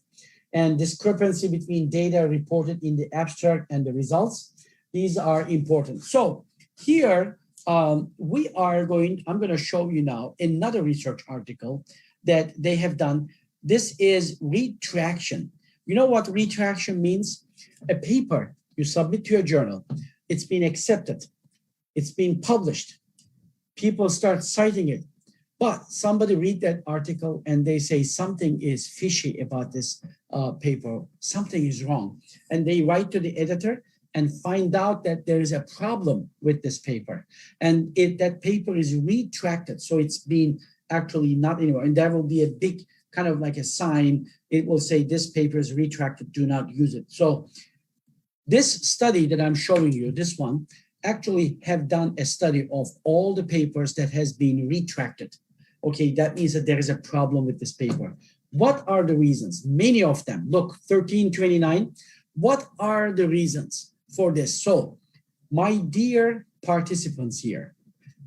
And discrepancy between data reported in the abstract and the results. These are important. So here I'm going to show you now another research article that they have done. This is retraction. You know what retraction means? A paper you submit to a journal, it's been accepted, it's been published, people start citing it, but somebody read that article and they say something is fishy about this paper, something is wrong. And they write to the editor and find out that there is a problem with this paper. And that paper is retracted. So it's been actually not anymore. And there will be a big kind of like a sign. It will say this paper is retracted, do not use it. So this study that I'm showing you, this one, actually have done a study of all the papers that has been retracted. Okay, that means that there is a problem with this paper. What are the reasons? Many of them. Look, 1329. What are the reasons for this? So, my dear participants here,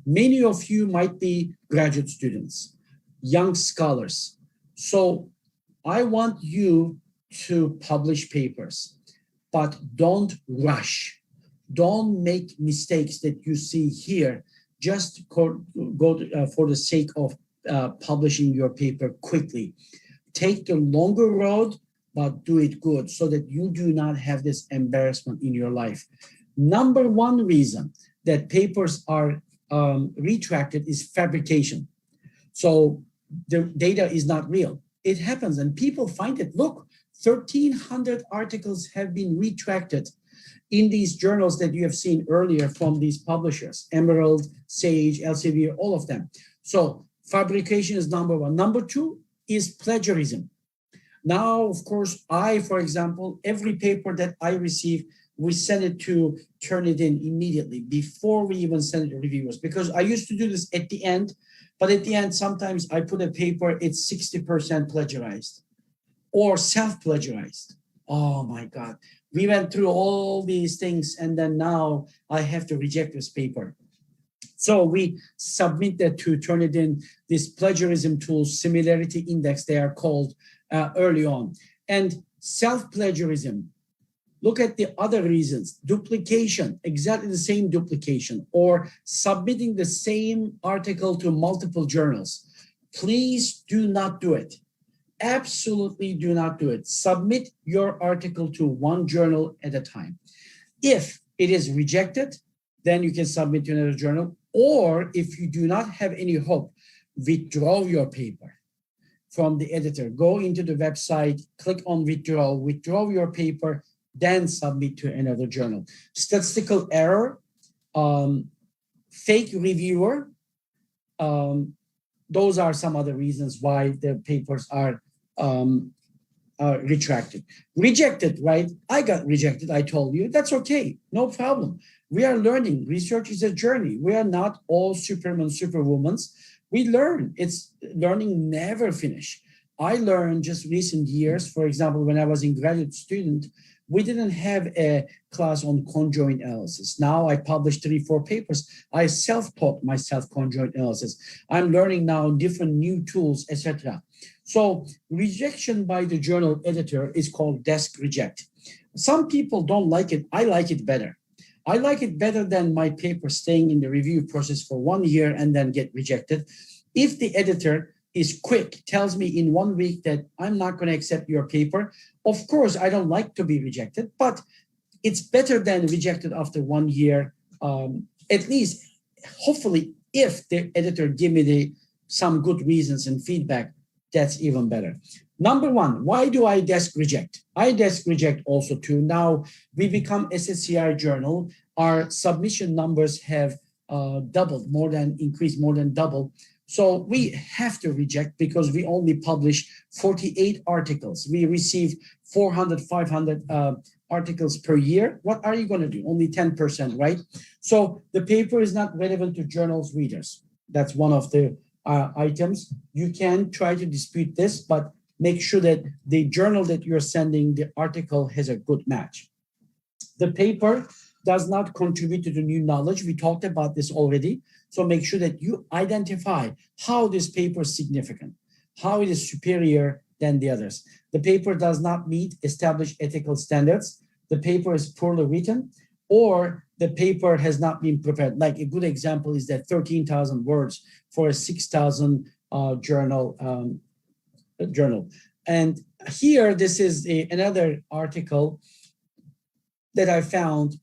many of you might be graduate students, young scholars. So, I want you to publish papers, but don't rush. Don't make mistakes that you see here. Just go for the sake of publishing your paper quickly. Take the longer road, but do it good so that you do not have this embarrassment in your life. Number one reason that papers are retracted is fabrication. So the data is not real. It happens and people find it. Look, 1,300 articles have been retracted in these journals that you have seen earlier from these publishers, Emerald, Sage, Elsevier, all of them. So fabrication is number one. Number two is plagiarism. Now, of course, for example, every paper that I receive, we send it to Turnitin immediately before we even send it to reviewers, because I used to do this at the end, but at the end, sometimes I put a paper, it's 60% plagiarized or self-plagiarized. Oh my God. We went through all these things and then now I have to reject this paper. So we submit that to Turnitin, this plagiarism tool, similarity index, they are called early on. And self-plagiarism, look at the other reasons. Duplication, exactly the same duplication, or submitting the same article to multiple journals. Please do not do it. Absolutely do not do it. Submit your article to one journal at a time. If it is rejected, then you can submit to another journal. Or if you do not have any hope, withdraw your paper from the editor. Go into the website, click on withdraw your paper, then submit to another journal. Statistical error, fake reviewer, those are some other reasons why the papers are retracted. Rejected, right? I got rejected, I told you. That's okay, no problem. We are learning. Research is a journey. We are not all Superman, Superwomans. We learn. It's learning never finish. I learned just recent years, for example, when I was in graduate student, we didn't have a class on conjoint analysis. Now I published 3-4 papers. I self-taught myself conjoint analysis. I'm learning now different new tools, etc. So rejection by the journal editor is called desk reject. Some people don't like it. I like it better. I like it better than my paper staying in the review process for 1 year and then get rejected. If the editor is quick, tells me in 1 week that I'm not going to accept your paper, of course, I don't like to be rejected, but it's better than rejected after 1 year. At least, hopefully, if the editor give me some good reasons and feedback, that's even better. Number one, why do I desk reject? I desk reject also too. Now we become SSCI journal. Our submission numbers have increased more than double. So we have to reject because we only publish 48 articles. We receive 400, 500 articles per year. What are you going to do? Only 10%, right? So the paper is not relevant to journals readers. That's one of the items. You can try to dispute this, but make sure that the journal that you're sending, the article has a good match. The paper does not contribute to the new knowledge. We talked about this already. So make sure that you identify how this paper is significant, how it is superior than the others. The paper does not meet established ethical standards. The paper is poorly written, or the paper has not been prepared. Like a good example is that 13,000 words for a 6,000 journal. And here, this is another article that I found,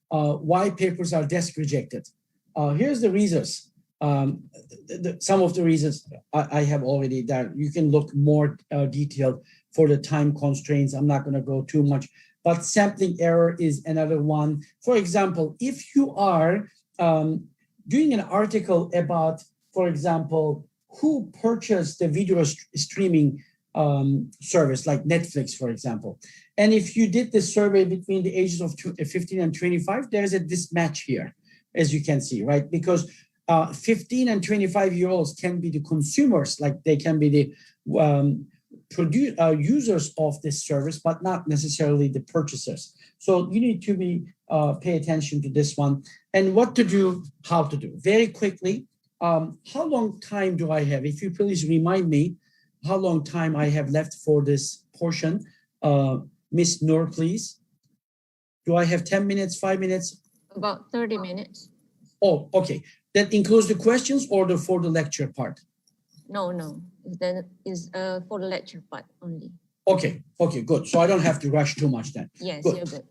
why papers are desk rejected. Here's the reasons. Some of the reasons I have already done. You can look more detailed for the time constraints. I'm not going to go too much, but sampling error is another one. For example, if you are doing an article about, for example, who purchased the video streaming service like Netflix, for example, and if you did this survey between the ages of 15 and 25, there's a mismatch here, as you can see, right? Because 15 and 25-year-olds can be the consumers, like they can be the users of this service, but not necessarily the purchasers. So you need to pay attention to this one. And what to do, how to do. Very quickly, how long time do I have? If you please remind me how long time I have left for this portion. Miss Noor, please. Do I have 10 minutes, 5 minutes? About 30 minutes. Oh, okay. That includes the questions or for the lecture part? No. That is for the lecture part only. Okay, good. So I don't have to rush too much then. Yes, good. You're good.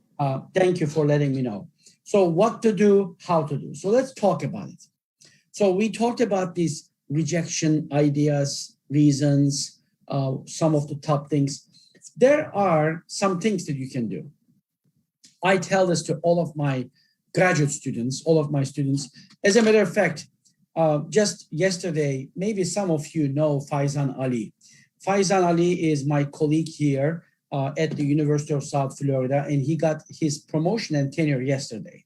Thank you for letting me know. So what to do, how to do. So let's talk about it. So we talked about these rejection ideas, reasons, some of the top things. There are some things that you can do. I tell this to all of my graduate students, all of my students. As a matter of fact, just yesterday, maybe some of you know Faizan Ali. Faizan Ali is my colleague here at the University of South Florida, and he got his promotion and tenure yesterday.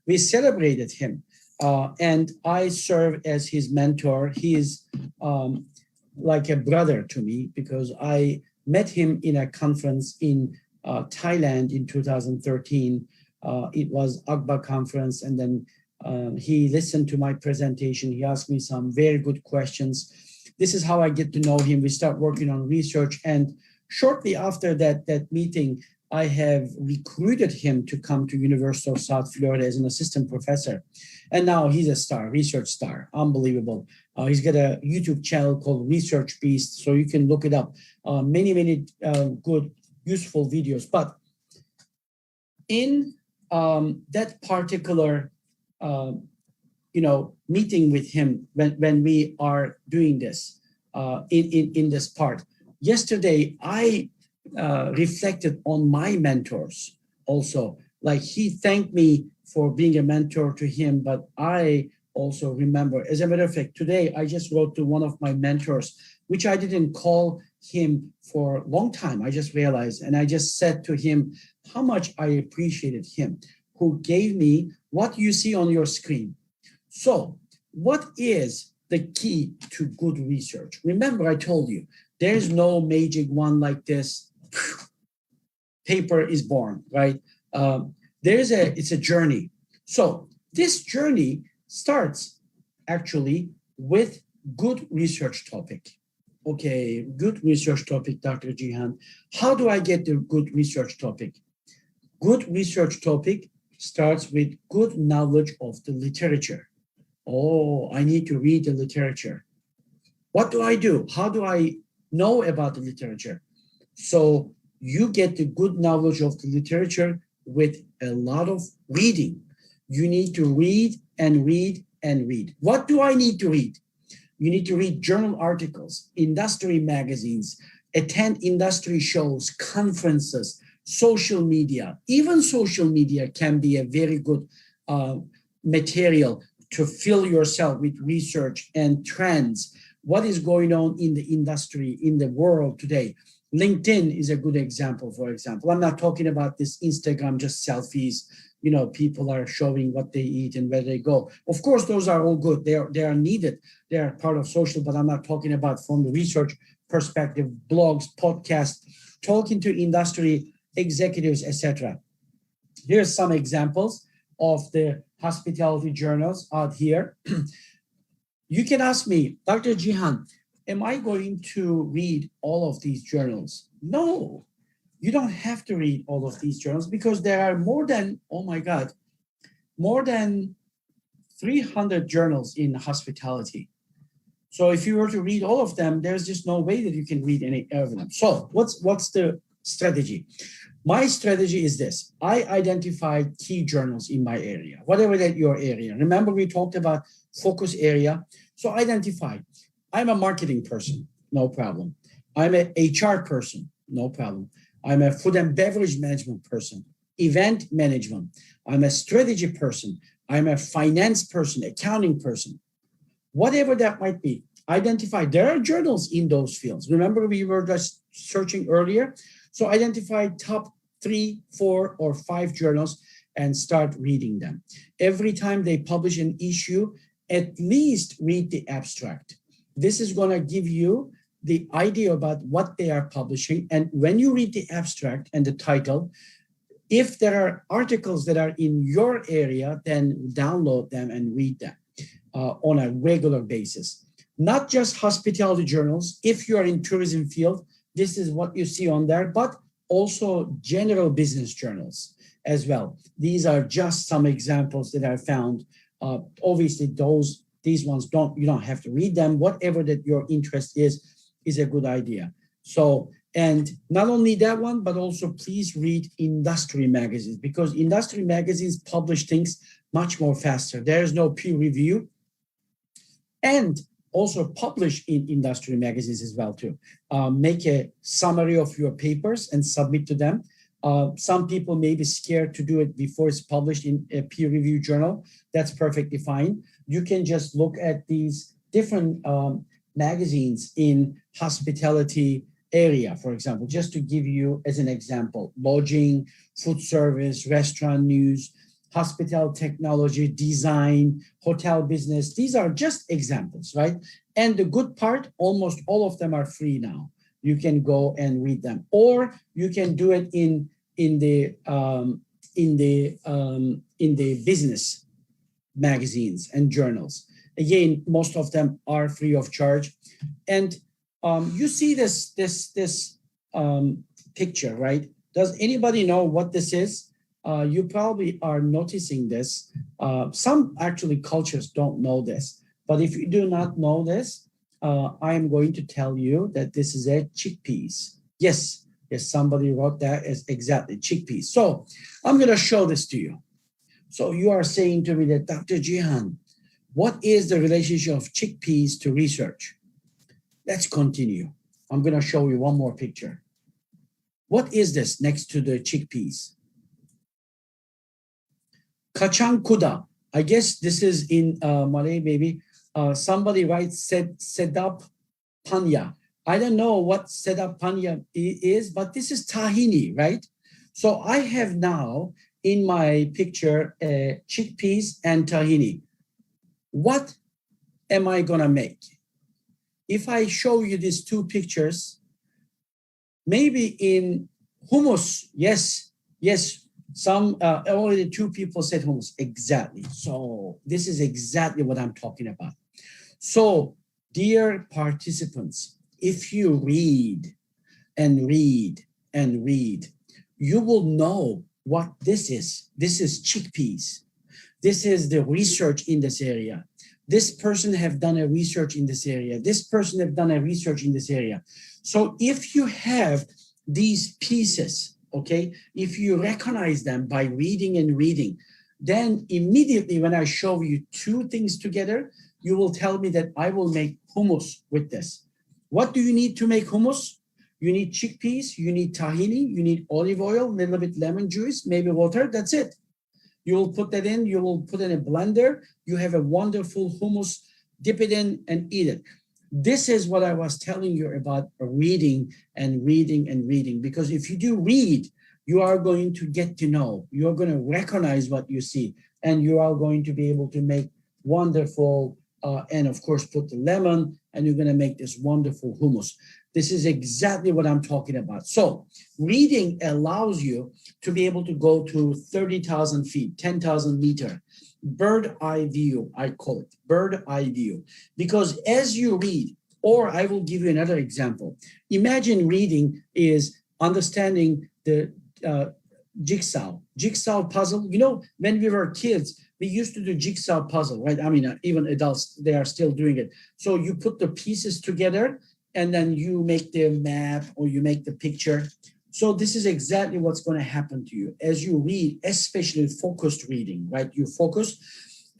We celebrated him, and I serve as his mentor. He is like a brother to me because I met him in a conference in Thailand in 2013. It was AGBA conference, and then he listened to my presentation. He asked me some very good questions. This is how I get to know him. We start working on research, and shortly after that meeting, I have recruited him to come to University of South Florida as an assistant professor. And now he's a star, research star, unbelievable. He's got a YouTube channel called Research Beast, so you can look it up. Many good, useful videos. But in that particular meeting with him, when we are doing this in this part, yesterday I reflected on my mentors also. Like, he thanked me for being a mentor to him, but I also remember, as a matter of fact, today I just wrote to one of my mentors, which I didn't call him for a long time. I just realized, and I just said to him how much I appreciated him, who gave me what you see on your screen. So what is the key to good research? Remember, I told you, there's no magic one like this. Paper is born, right? It's a journey. So this journey starts actually with good research topic. Okay, good research topic, Dr. Jihan. How do I get the good research topic? Good research topic starts with good knowledge of the literature. Oh, I need to read the literature. What do I do? How do I know about the literature? So you get the good knowledge of the literature with a lot of reading. You need to read and read and read. What do I need to read? You need to read journal articles, industry magazines, attend industry shows, conferences, social media. Even social media can be a very good material to fill yourself with research and trends. What is going on in the industry, in the world today? LinkedIn is a good example, for example. I'm not talking about this Instagram, just selfies. People are showing what they eat and where they go. Of course, those are all good. They are needed. They are part of social, but I'm not talking about from the research perspective, blogs, podcasts, talking to industry executives, etc. Here's some examples of the hospitality journals out here. You can ask me, Dr. Jihan, am I going to read all of these journals? No, you don't have to read all of these journals because there are more than, oh my God, more than 300 journals in hospitality. So if you were to read all of them, there's just no way that you can read any of them. So what's the strategy? My strategy is this. I identified key journals in my area, whatever that your area. Remember, we talked about focus area. So identify. I'm a marketing person, no problem. I'm an HR person, no problem. I'm a food and beverage management person, event management. I'm a strategy person. I'm a finance person, accounting person. Whatever that might be, identify. There are journals in those fields. Remember, we were just searching earlier. So identify top 3, 4, or 5 journals and start reading them. Every time they publish an issue, at least read the abstract. This is going to give you the idea about what they are publishing. And when you read the abstract and the title, if there are articles that are in your area, then download them and read them on a regular basis. Not just hospitality journals. If you are in tourism field, this is what you see on there, but also general business journals as well. These are just some examples that I found. Obviously, these ones you don't have to read them. Whatever that your interest is a good idea. So, and not only that one, but also please read industry magazines, because industry magazines publish things much more faster. There is no peer review. And also publish in industry magazines as well too. Make a summary of your papers and submit to them. Some people may be scared to do it before it's published in a peer review journal. That's perfectly fine. You can just look at these different magazines in hospitality area, for example, just to give you as an example, lodging, food service, restaurant news, hospital technology, design, hotel business. These are just examples, right? And the good part, almost all of them are free now. You can go and read them, or you can do it in the business magazines and journals. Again, most of them are free of charge. And you see this picture, right? Does anybody know what this is? You probably are noticing this. Some actually cultures don't know this, but if you do not know this, I am going to tell you that this is a chickpeas. Yes, somebody wrote that as exactly chickpeas. So I'm going to show this to you. So you are saying to me that, Dr. Jihan, what is the relationship of chickpeas to research? Let's continue. I'm going to show you one more picture. What is this next to the chickpeas? Kacang kuda. I guess this is in Malay, maybe. Somebody writes sedap panya. I don't know what sedap panya is, but this is tahini, right? So I have now in my picture chickpeas and tahini. What am I gonna make? If I show you these two pictures, maybe in hummus, yes. Some already 2 people said hummus. Exactly. So this is exactly what I'm talking about. So, dear participants, if you read and read and read, you will know what this is. This is chickpeas. This is the research in this area. This person have done a research in this area. This person have done a research in this area. So if you have these pieces, okay, if you recognize them by reading and reading, then immediately when I show you 2 things together, you will tell me that I will make hummus with this. What do you need to make hummus? You need chickpeas, you need tahini, you need olive oil, a little bit lemon juice, maybe water, that's it. You will put that in, you will put in a blender, you have a wonderful hummus, dip it in and eat it. This is what I was telling you about reading and reading and reading, because if you do read, you are going to get to know, you're going to recognize what you see, and you are going to be able to make wonderful, and of course put the lemon, and you're going to make this wonderful hummus. This is exactly what I'm talking about. So reading allows you to be able to go to 30,000 feet, 10,000 meter, bird eye view, I call it, bird eye view. Because as you read, or I will give you another example. Imagine reading is understanding the jigsaw puzzle. You know, when we were kids, we used to do jigsaw puzzle, right? I mean, even adults, they are still doing it. So you put the pieces together and then you make the map or you make the picture. So this is exactly what's going to happen to you as you read, especially focused reading, right? You focus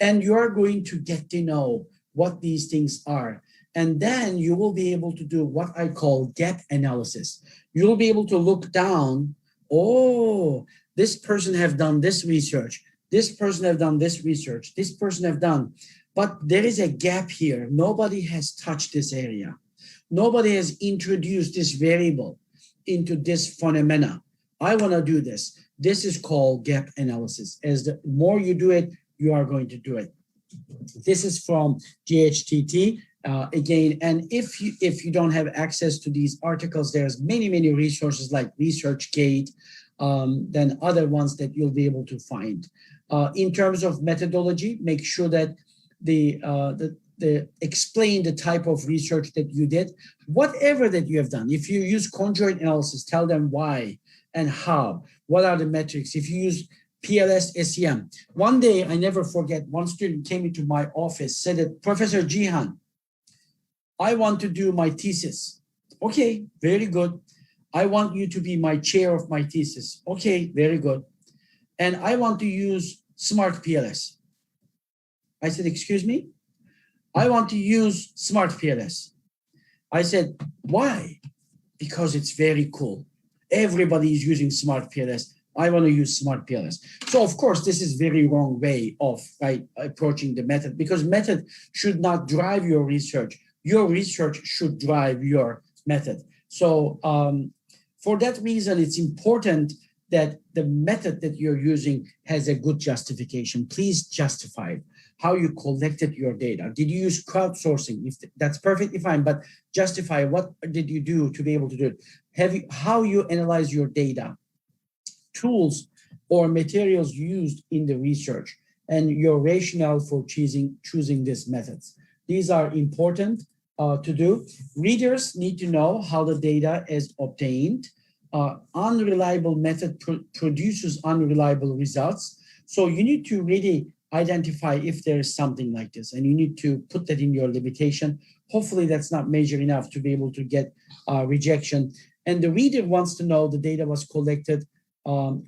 and you are going to get to know what these things are. And then you will be able to do what I call gap analysis. You'll be able to look down, oh, this person have done this research. This person have done this research. This person have done. But there is a gap here. Nobody has touched this area. Nobody has introduced this variable into this phenomena. I want to do this. This is called gap analysis. As the more you do it, you are going to do it. This is from GHTT. Again, and if you don't have access to these articles, there's many resources like ResearchGate, then other ones that you'll be able to find. In terms of methodology, make sure that explain the type of research that you did, whatever that you have done. If you use conjoint analysis, tell them why and how. What are the metrics? If you use PLS SEM. One day, I never forget, one student came into my office, said that, Professor Jihan, I want to do my thesis. Okay, very good. I want you to be my chair of my thesis. Okay, very good. And I want to use Smart PLS. I said, excuse me? I want to use Smart PLS. I said, why? Because it's very cool. Everybody is using Smart PLS. I want to use Smart PLS. So of course, this is very wrong way of approaching the method, because method should not drive your research. Your research should drive your method. So for that reason, it's important that the method that you're using has a good justification. Please justify how you collected your data. Did you use crowdsourcing? If that's perfectly fine, but justify what did you do to be able to do it? How you analyze your data, tools or materials used in the research, and your rationale for choosing these methods. These are important to do. Readers need to know how the data is obtained. Unreliable method produces unreliable results. So you need to really identify if there is something like this, and you need to put that in your limitation. Hopefully that's not major enough to be able to get rejection. And the reader wants to know the data was collected,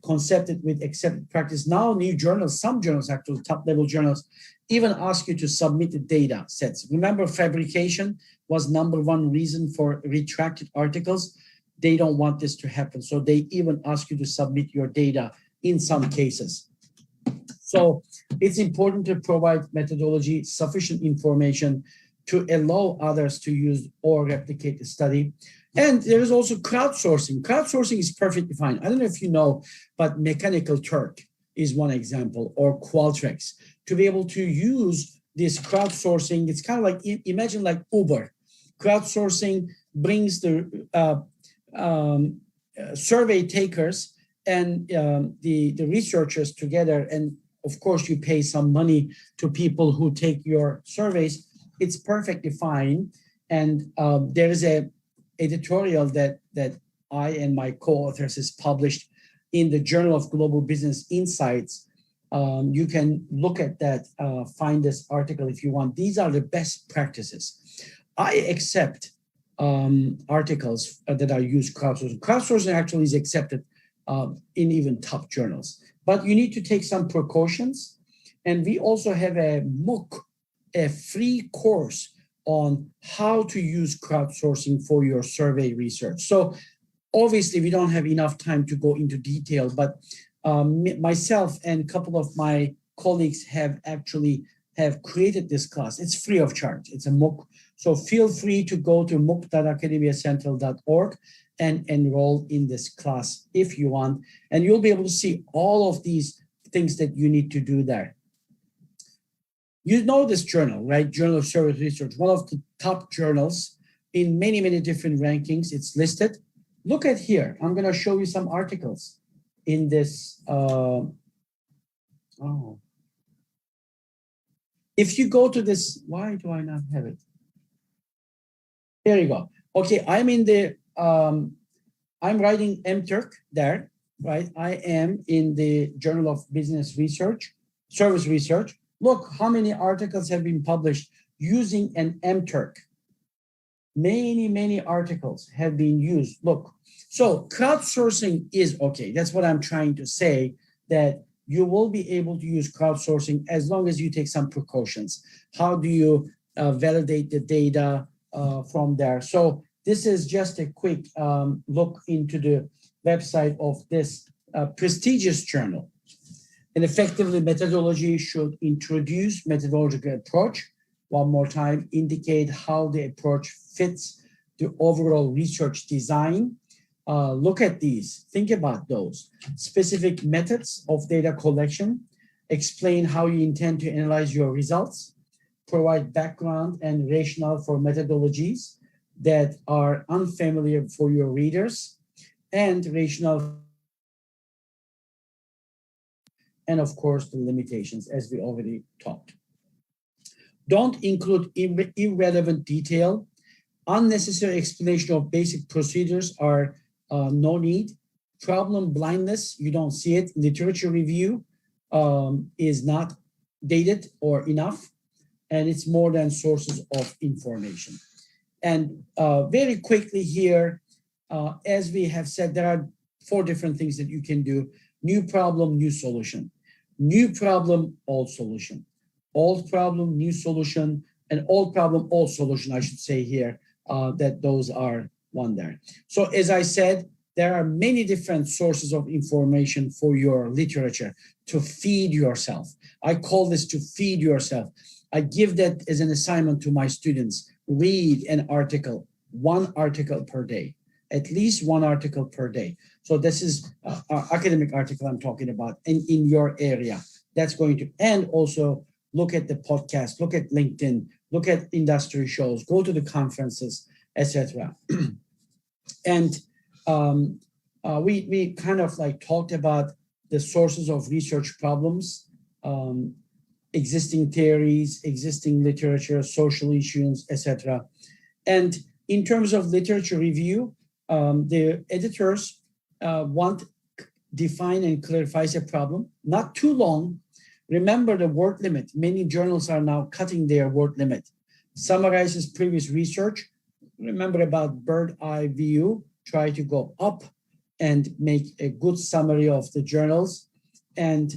concepted with accepted practice. Now new journals, some journals, actually top level journals, even ask you to submit the data sets. Remember, fabrication was #1 reason for retracted articles. They don't want this to happen. So they even ask you to submit your data in some cases. So it's important to provide methodology, sufficient information to allow others to use or replicate the study. And there is also crowdsourcing. Crowdsourcing is perfectly fine. I don't know if you know, but Mechanical Turk is one example, or Qualtrics. To be able to use this crowdsourcing, it's kind of like, imagine like Uber. Crowdsourcing brings the survey takers and the researchers together, and of course you pay some money to people who take your surveys. It's perfectly fine. And there is a editorial that I and my co-authors has published in the Journal of Global Business Insights. You can look at that, find this article if you want. These are the best practices. I accept articles that are used crowdsourcing. Crowdsourcing actually is accepted in even top journals, but you need to take some precautions. And we also have a MOOC, a free course on how to use crowdsourcing for your survey research. So obviously we don't have enough time to go into detail, but myself and a couple of my colleagues have created this class. It's free of charge. It's a MOOC. So feel free to go to mooc.academiacentral.org and enroll in this class if you want. And you'll be able to see all of these things that you need to do there. You know this journal, right? Journal of Service Research, one of the top journals in many, many different rankings. It's listed. Look at here. I'm going to show you some articles in this. If you go to this, why do I not have it? There you go. Okay, I'm in the, I'm writing MTurk there, right? I am in the Journal of Business Research, Service Research. Look how many articles have been published using an MTurk. Many, many articles have been used. Look, so crowdsourcing is okay. That's what I'm trying to say, that you will be able to use crowdsourcing as long as you take some precautions. How do you validate the data from there? So this is just a quick look into the website of this prestigious journal. And effectively, methodology should introduce methodological approach. One more time, indicate how the approach fits the overall research design. Look at these, think about those. Specific methods of data collection, explain how you intend to analyze your results, provide background and rationale for methodologies that are unfamiliar for your readers, and rationale, and of course the limitations as we already talked. Don't include irrelevant detail. Unnecessary explanation of basic procedures are no need. Problem blindness, you don't see it. Literature review is not dated or enough, and it's more than sources of information. And very quickly here, as we have said, there are 4 different things that you can do. New problem, new solution. New problem, old solution. Old problem, new solution, and old problem, old solution, I should say here, that those are one there. So as I said, there are many different sources of information for your literature to feed yourself. I call this to feed yourself. I give that as an assignment to my students. Read an article, 1 article per day, at least 1 article per day. So this is an academic article I'm talking about in your area. That's going to, and also look at the podcast, look at LinkedIn, look at industry shows, go to the conferences, etc. And we kind of like talked about the sources of research problems, existing theories, existing literature, social issues, etc. And in terms of literature review, the editors want define and clarifies a problem, not too long. Remember the word limit. Many journals are now cutting their word limit. Summarizes previous research. Remember about bird eye view. Try to go up and make a good summary of the journals. And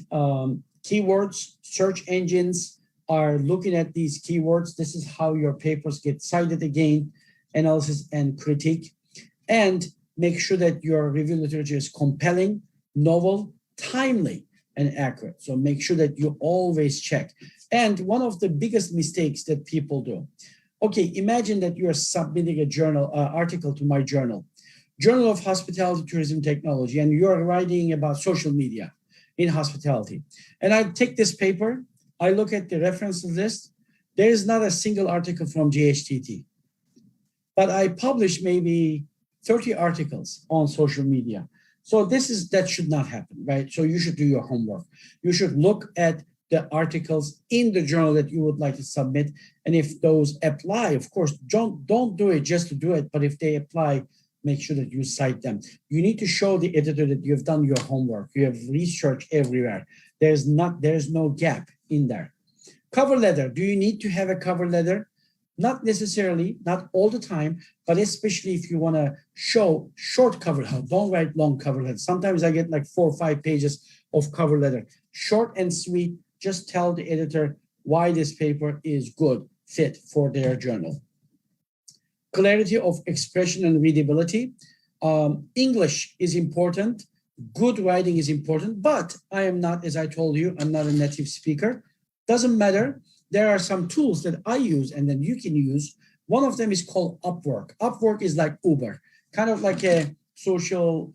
keywords, search engines are looking at these keywords. This is how your papers get cited again, analysis and critique. And make sure that your review literature is compelling, novel, timely, and accurate. So make sure that you always check. And one of the biggest mistakes that people do, okay, imagine that you're submitting a journal article to my journal, Journal of Hospitality, Tourism, Technology, and you're writing about social media in hospitality. And I take this paper, I look at the reference list, there is not a single article from JHTT, but I publish maybe 30 articles on social media. So that should not happen, right? So you should do your homework. You should look at the articles in the journal that you would like to submit. And if those apply, of course, don't do it just to do it, but if they apply, make sure that you cite them. You need to show the editor that you've done your homework. You have research everywhere. There's no gap in there. Cover letter, do you need to have a cover letter? Not necessarily, not all the time, but especially if you want to show short cover letter. Don't write long cover letter. Sometimes I get like 4 or 5 pages of cover letter. Short and sweet, just tell the editor why this paper is good fit for their journal. Clarity of expression and readability. English is important. Good writing is important, but I am not, as I told you, I'm not a native speaker. Doesn't matter. There are some tools that I use and then you can use. One of them is called Upwork. Upwork is like Uber, kind of like a social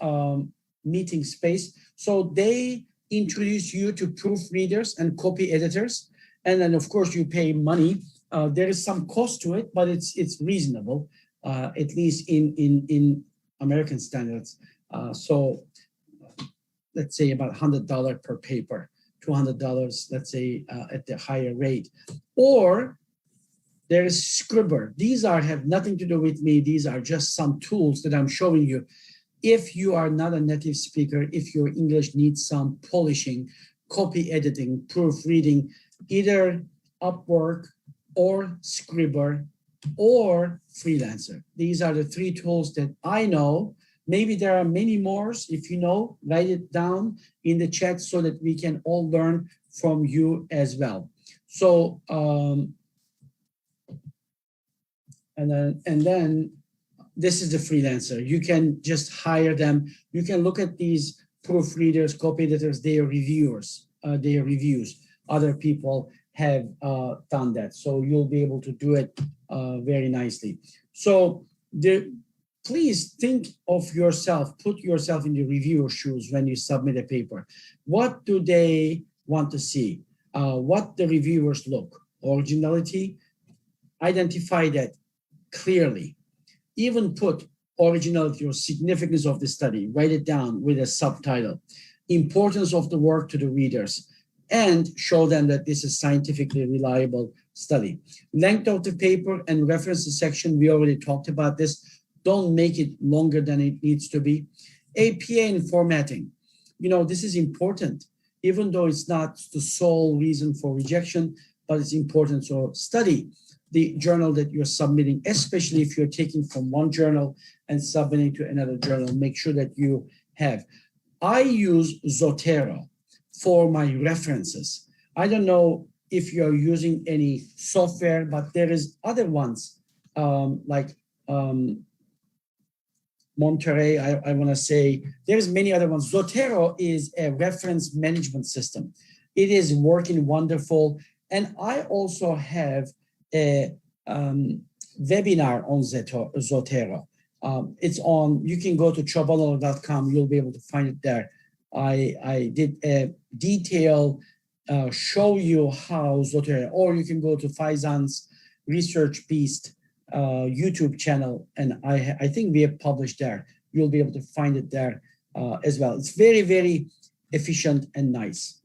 meeting space. So they introduce you to proofreaders and copy editors. And then of course you pay money. There is some cost to it, but it's reasonable. at least in American standards. So let's say about $100 per paper, $200, let's say at the higher rate. Or there is Scribr. These have nothing to do with me. These are just some tools that I'm showing you. If you are not a native speaker, if your English needs some polishing, copy editing, proofreading, either Upwork or Scribr or Freelancer. These are the 3 tools that I know. Maybe there are many more. If you know, write it down in the chat so that we can all learn from you as well. So, and then this is the Freelancer. You can just hire them. You can look at these proofreaders, copy editors, their reviewers, their reviews. Other people have done that. So you'll be able to do it very nicely. So please think of yourself, put yourself in the reviewer's shoes when you submit a paper. What do they want to see? What the reviewers look? Originality, identify that clearly. Even put originality or significance of the study, write it down with a subtitle, importance of the work to the readers, and show them that this is scientifically reliable study. Length of the paper and references section, we already talked about this. Don't make it longer than it needs to be. APA and formatting. You know, this is important, even though it's not the sole reason for rejection, but it's important. So study the journal that you're submitting, especially if you're taking from one journal and submitting to another journal. Make sure that you have. I use Zotero for my references. I don't know if you're using any software, but there is other ones like Monterey, I want to say. There's many other ones. Zotero is a reference management system. It is working wonderful. And I also have a webinar on Zotero. It's on, you can go to chobanolo.com, you'll be able to find it there. I did a detail show you how Zotero, or you can go to Faizan's Research Beast YouTube channel, and I think we have published there. You'll be able to find it there as well. It's very, very efficient and nice.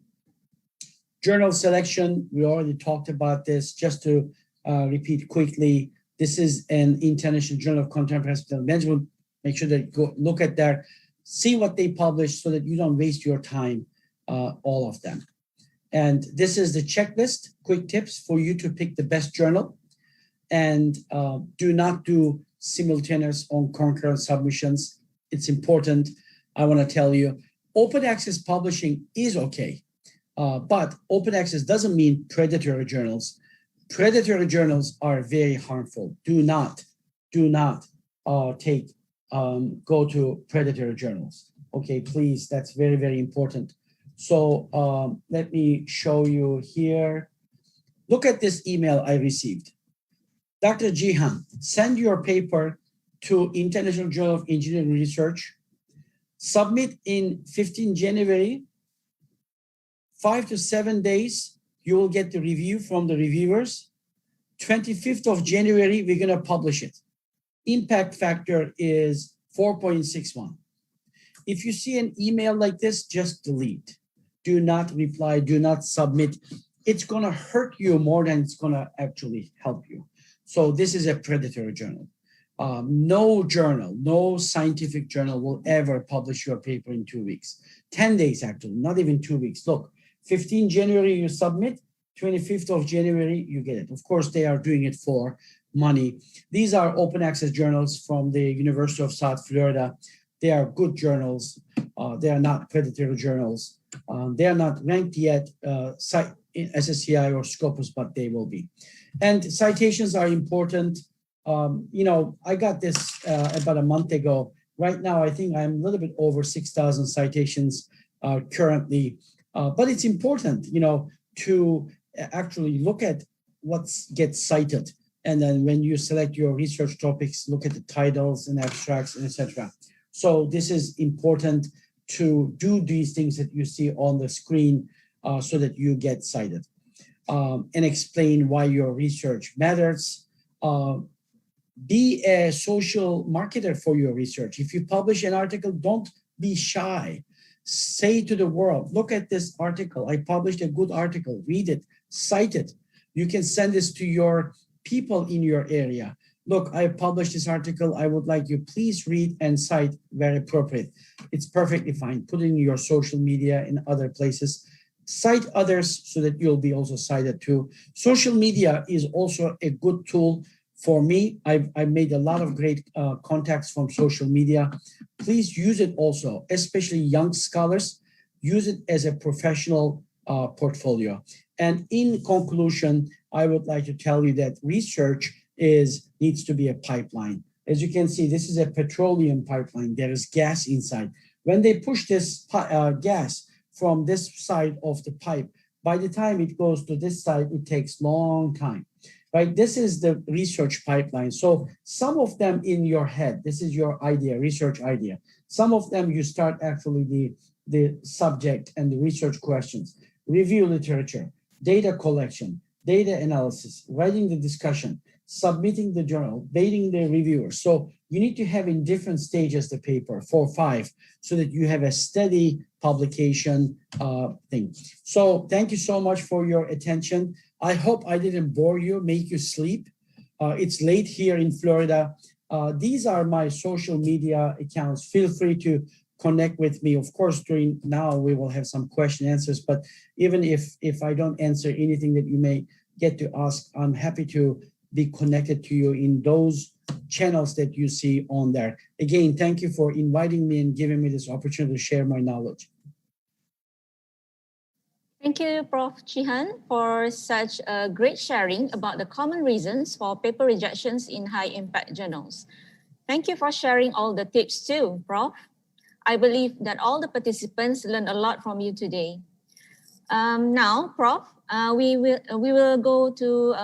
Journal selection, we already talked about this. Just to repeat quickly, this is an International Journal of Contemporary Hospital Management. Make sure that you go look at there, see what they publish so that you don't waste your time, all of them. And this is the checklist, quick tips for you to pick the best journal. And do not do simultaneous on concurrent submissions. It's important. I want to tell you, open access publishing is okay, but open access doesn't mean predatory journals. Predatory journals are very harmful. Do not go to predatory journals. Okay, please, that's very, very important. So let me show you here. Look at this email I received. Dr. Jihan, send your paper to International Journal of Engineering Research. Submit in 15 January. 5 to 7 days, you will get the review from the reviewers. 25th of January, we're going to publish it. Impact factor is 4.61. If you see an email like this, just delete. Do not reply, do not submit. It's going to hurt you more than it's going to actually help you. So this is a predatory journal. No journal, no scientific journal will ever publish your paper in 2 weeks. 10 days actually, not even 2 weeks. Look, 15 January you submit, 25th of January you get it. Of course, they are doing it for money. These are open access journals from the University of South Florida. They are good journals. They are not predatory journals. They are not ranked yet, SSCI or Scopus, but they will be. And citations are important. You know, I got this about a month ago. Right now, I think I'm a little bit over 6,000 citations currently. But it's important, you know, to actually look at what gets cited. And then when you select your research topics, look at the titles and abstracts and etc. So this is important to do these things that you see on the screen so that you get cited. And explain why your research matters. Be a social marketer for your research. If you publish an article, don't be shy. Say to the world, look at this article. I published a good article. Read it, cite it. You can send this to your people in your area. Look, I published this article. I would like you please read and cite where appropriate. It's perfectly fine. Put it in your social media and other places. Cite others so that you'll be also cited too. Social media is also a good tool for me. I've made a lot of great contacts from social media. Please use it also, especially young scholars. Use it as a professional portfolio. And in conclusion, I would like to tell you that research needs to be a pipeline. As you can see, this is a petroleum pipeline. There is gas inside. When they push this gas from this side of the pipe, by the time it goes to this side, it takes long time, right? This is the research pipeline. So some of them in your head, this is your idea, research idea. Some of them you start actually the subject and the research questions, review literature, data collection, data analysis, writing the discussion, submitting the journal, baiting the reviewers. So you need to have in different stages the paper, 4 or 5, so that you have a steady publication thing. So thank you so much for your attention. I hope I didn't bore you, make you sleep. It's late here in Florida. These are my social media accounts. Feel free to connect with me. Of course, during now we will have some question answers, but even if I don't answer anything that you may get to ask, I'm happy to be connected to you in those channels that you see on there. Again, thank you for inviting me and giving me this opportunity to share my knowledge. Thank you, Prof. Chihan, for such a great sharing about the common reasons for paper rejections in high-impact journals. Thank you for sharing all the tips too, Prof. I believe that all the participants learned a lot from you today. Now, Prof, we will go to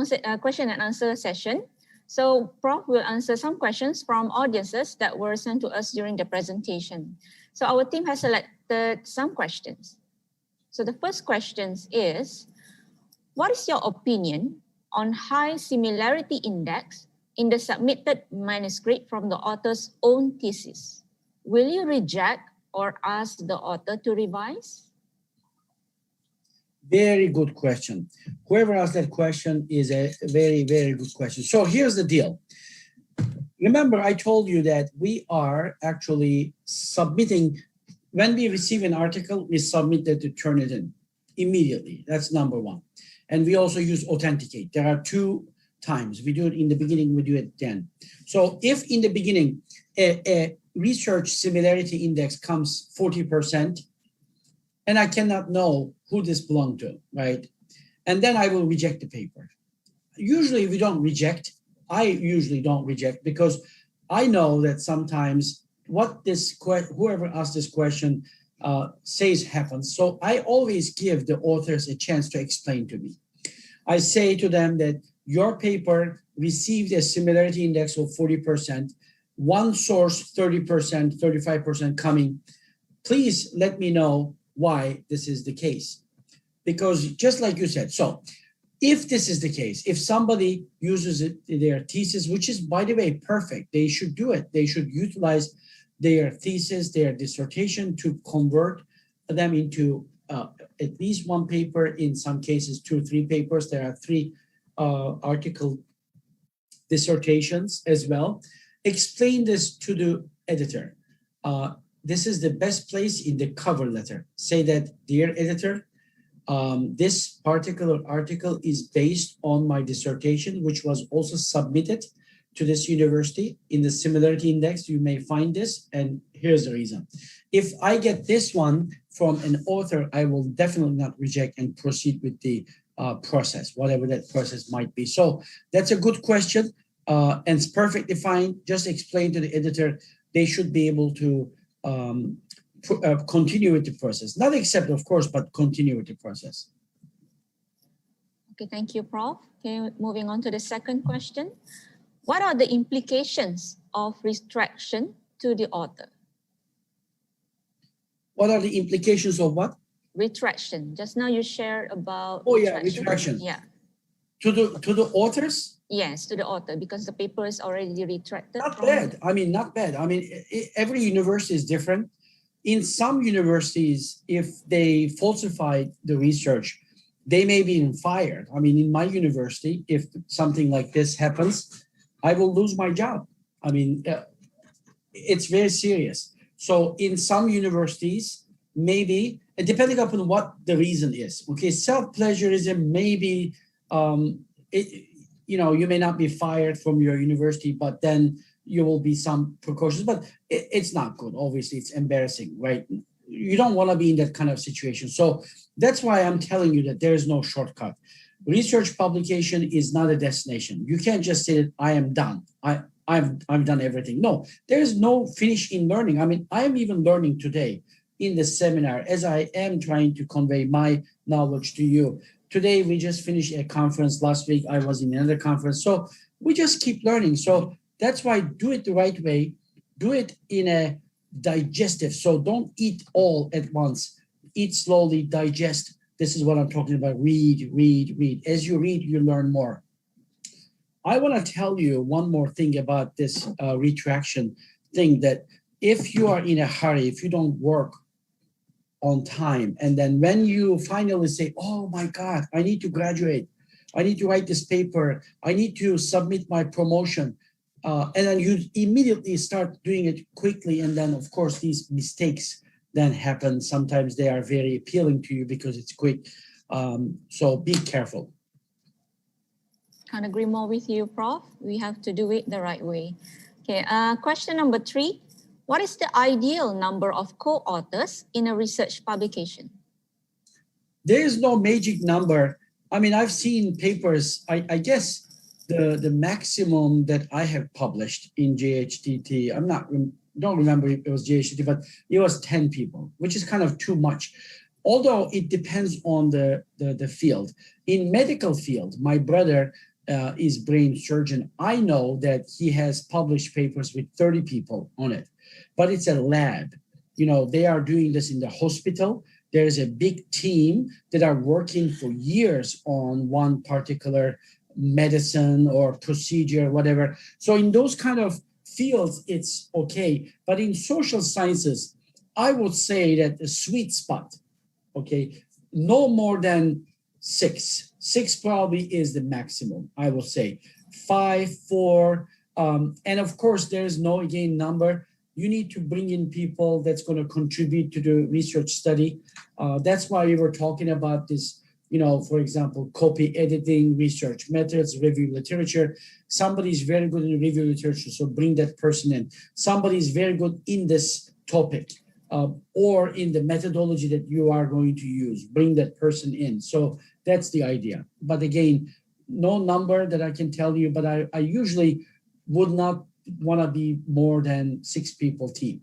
question and answer session. So Prof will answer some questions from audiences that were sent to us during the presentation. So our team has selected some questions. So the first question is, what is your opinion on high similarity index in the submitted manuscript from the author's own thesis? Will you reject or ask the author to revise? Very good question. Whoever asked that question is a very, very good question. So here's the deal. Remember, I told you that we are actually submitting, when we receive an article, we submit it to turn it in immediately. That's number one. And we also use authenticate. There are 2 times. We do it in the beginning, we do it then. So if in the beginning, a research similarity index comes 40%, and I cannot know who this belonged to, right? And then I will reject the paper. Usually we don't reject. I usually don't reject because I know that sometimes what whoever asked this question says happens. So I always give the authors a chance to explain to me. I say to them that your paper received a similarity index of 40%, one source 30%, 35% coming. Please let me know why this is the case. Because just like you said, so if this is the case, if somebody uses it in their thesis, which is, by the way, perfect, they should do it. They should utilize their thesis, their dissertation to convert them into at least 1 paper, in some cases 2 or 3 papers. There are 3 article dissertations as well. Explain this to the editor. This is the best place in the cover letter. Say that, dear editor, this particular article is based on my dissertation, which was also submitted to this university. In the similarity index, you may find this, and here's the reason. If I get this one from an author, I will definitely not reject and proceed with the process, whatever that process might be. So that's a good question, and it's perfectly fine. Just explain to the editor, they should be able to continue with the process. Not accept, of course, but continue with the process. Okay, thank you, Prof. Okay, moving on to the second question. What are the implications of retraction to the author? What are the implications of what? Retraction. Just now you shared about retraction. Yeah. To the authors? Yes, to the author, because the paper is already retracted. Not bad. I mean, not bad. I mean, every university is different. In some universities, if they falsified the research, they may be fired. I mean, in my university, if something like this happens, I will lose my job. I mean, it's very serious. So in some universities, maybe, depending upon what the reason is, okay, self-plagiarism, maybe, you may not be fired from your university, but then you will be some precautions, but it's not good. Obviously, it's embarrassing, right? You don't want to be in that kind of situation. So that's why I'm telling you that there is no shortcut. Research publication is not a destination. You can't just say that I am done. I've done everything. No, there is no finish in learning. I mean, I am even learning today in the seminar as I am trying to convey my knowledge to you. Today, we just finished a conference. Last week, I was in another conference. So we just keep learning. So that's why do it the right way. Do it in a digestive. So don't eat all at once. Eat slowly, digest. This is what I'm talking about. Read, read, read. As you read, you learn more. I want to tell you one more thing about this retraction thing, that if you are in a hurry, if you don't work on time, and then when you finally say, oh my God, I need to graduate, I need to write this paper, I need to submit my promotion, and then you immediately start doing it quickly, and then of course these mistakes then happen. Sometimes they are very appealing to you because it's quick. So be careful. Can't agree more with you, Prof. We have to do it the right way. Okay, question number 3. What is the ideal number of co-authors in a research publication? There is no magic number. I mean, I've seen papers, I guess the maximum that I have published in JHTT, don't remember if it was JHTT, but it was 10 people, which is kind of too much. Although it depends on the field. In medical field, my brother is brain surgeon. I know that he has published papers with 30 people on it, but it's a lab. They are doing this in the hospital. There's a big team that are working for years on one particular medicine or procedure, whatever. So in those kind of fields, it's okay. But in social sciences, I would say that the sweet spot, okay, no more than 6. 6 probably is the maximum, I will say. 5, 4, and of course, there's no, again, number. You need to bring in people that's going to contribute to the research study. That's why we were talking about this, for example, copy editing, research methods, review literature. Somebody's very good in review literature, so bring that person in. Somebody's very good in this topic or in the methodology that you are going to use. Bring that person in. So that's the idea. But again, no number that I can tell you, but I usually would not want to be more than 6 people team.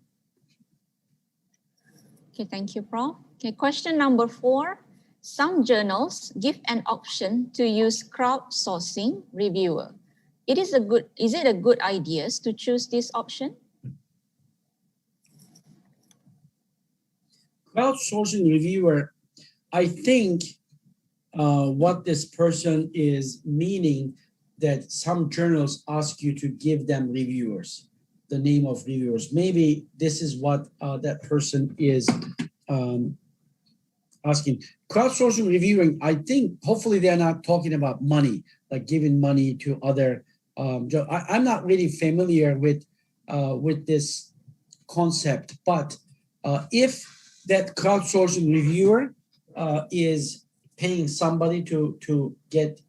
Okay, thank you, Prof. Okay, question number 4. Some journals give an option to use crowdsourcing reviewer. Is it a good idea to choose this option? Crowdsourcing reviewer, I think what this person is meaning, that some journals ask you to give them reviewers, the name of reviewers. Maybe this is what that person is asking. Crowdsourcing reviewing, I think hopefully they're not talking about money, like giving money to other. I'm not really familiar with this concept, but if that crowdsourcing reviewer is paying somebody to get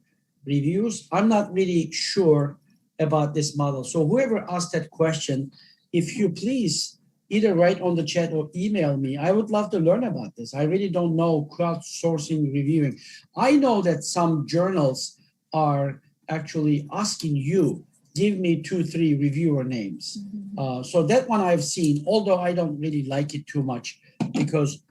reviews, I'm not really sure about this model. So whoever asked that question, if you please either write on the chat or email me, I would love to learn about this. I really don't know crowdsourcing reviewing. I know that some journals are actually asking you, give me 2, 3 reviewer names. So that one I've seen, although I don't really like it too much, because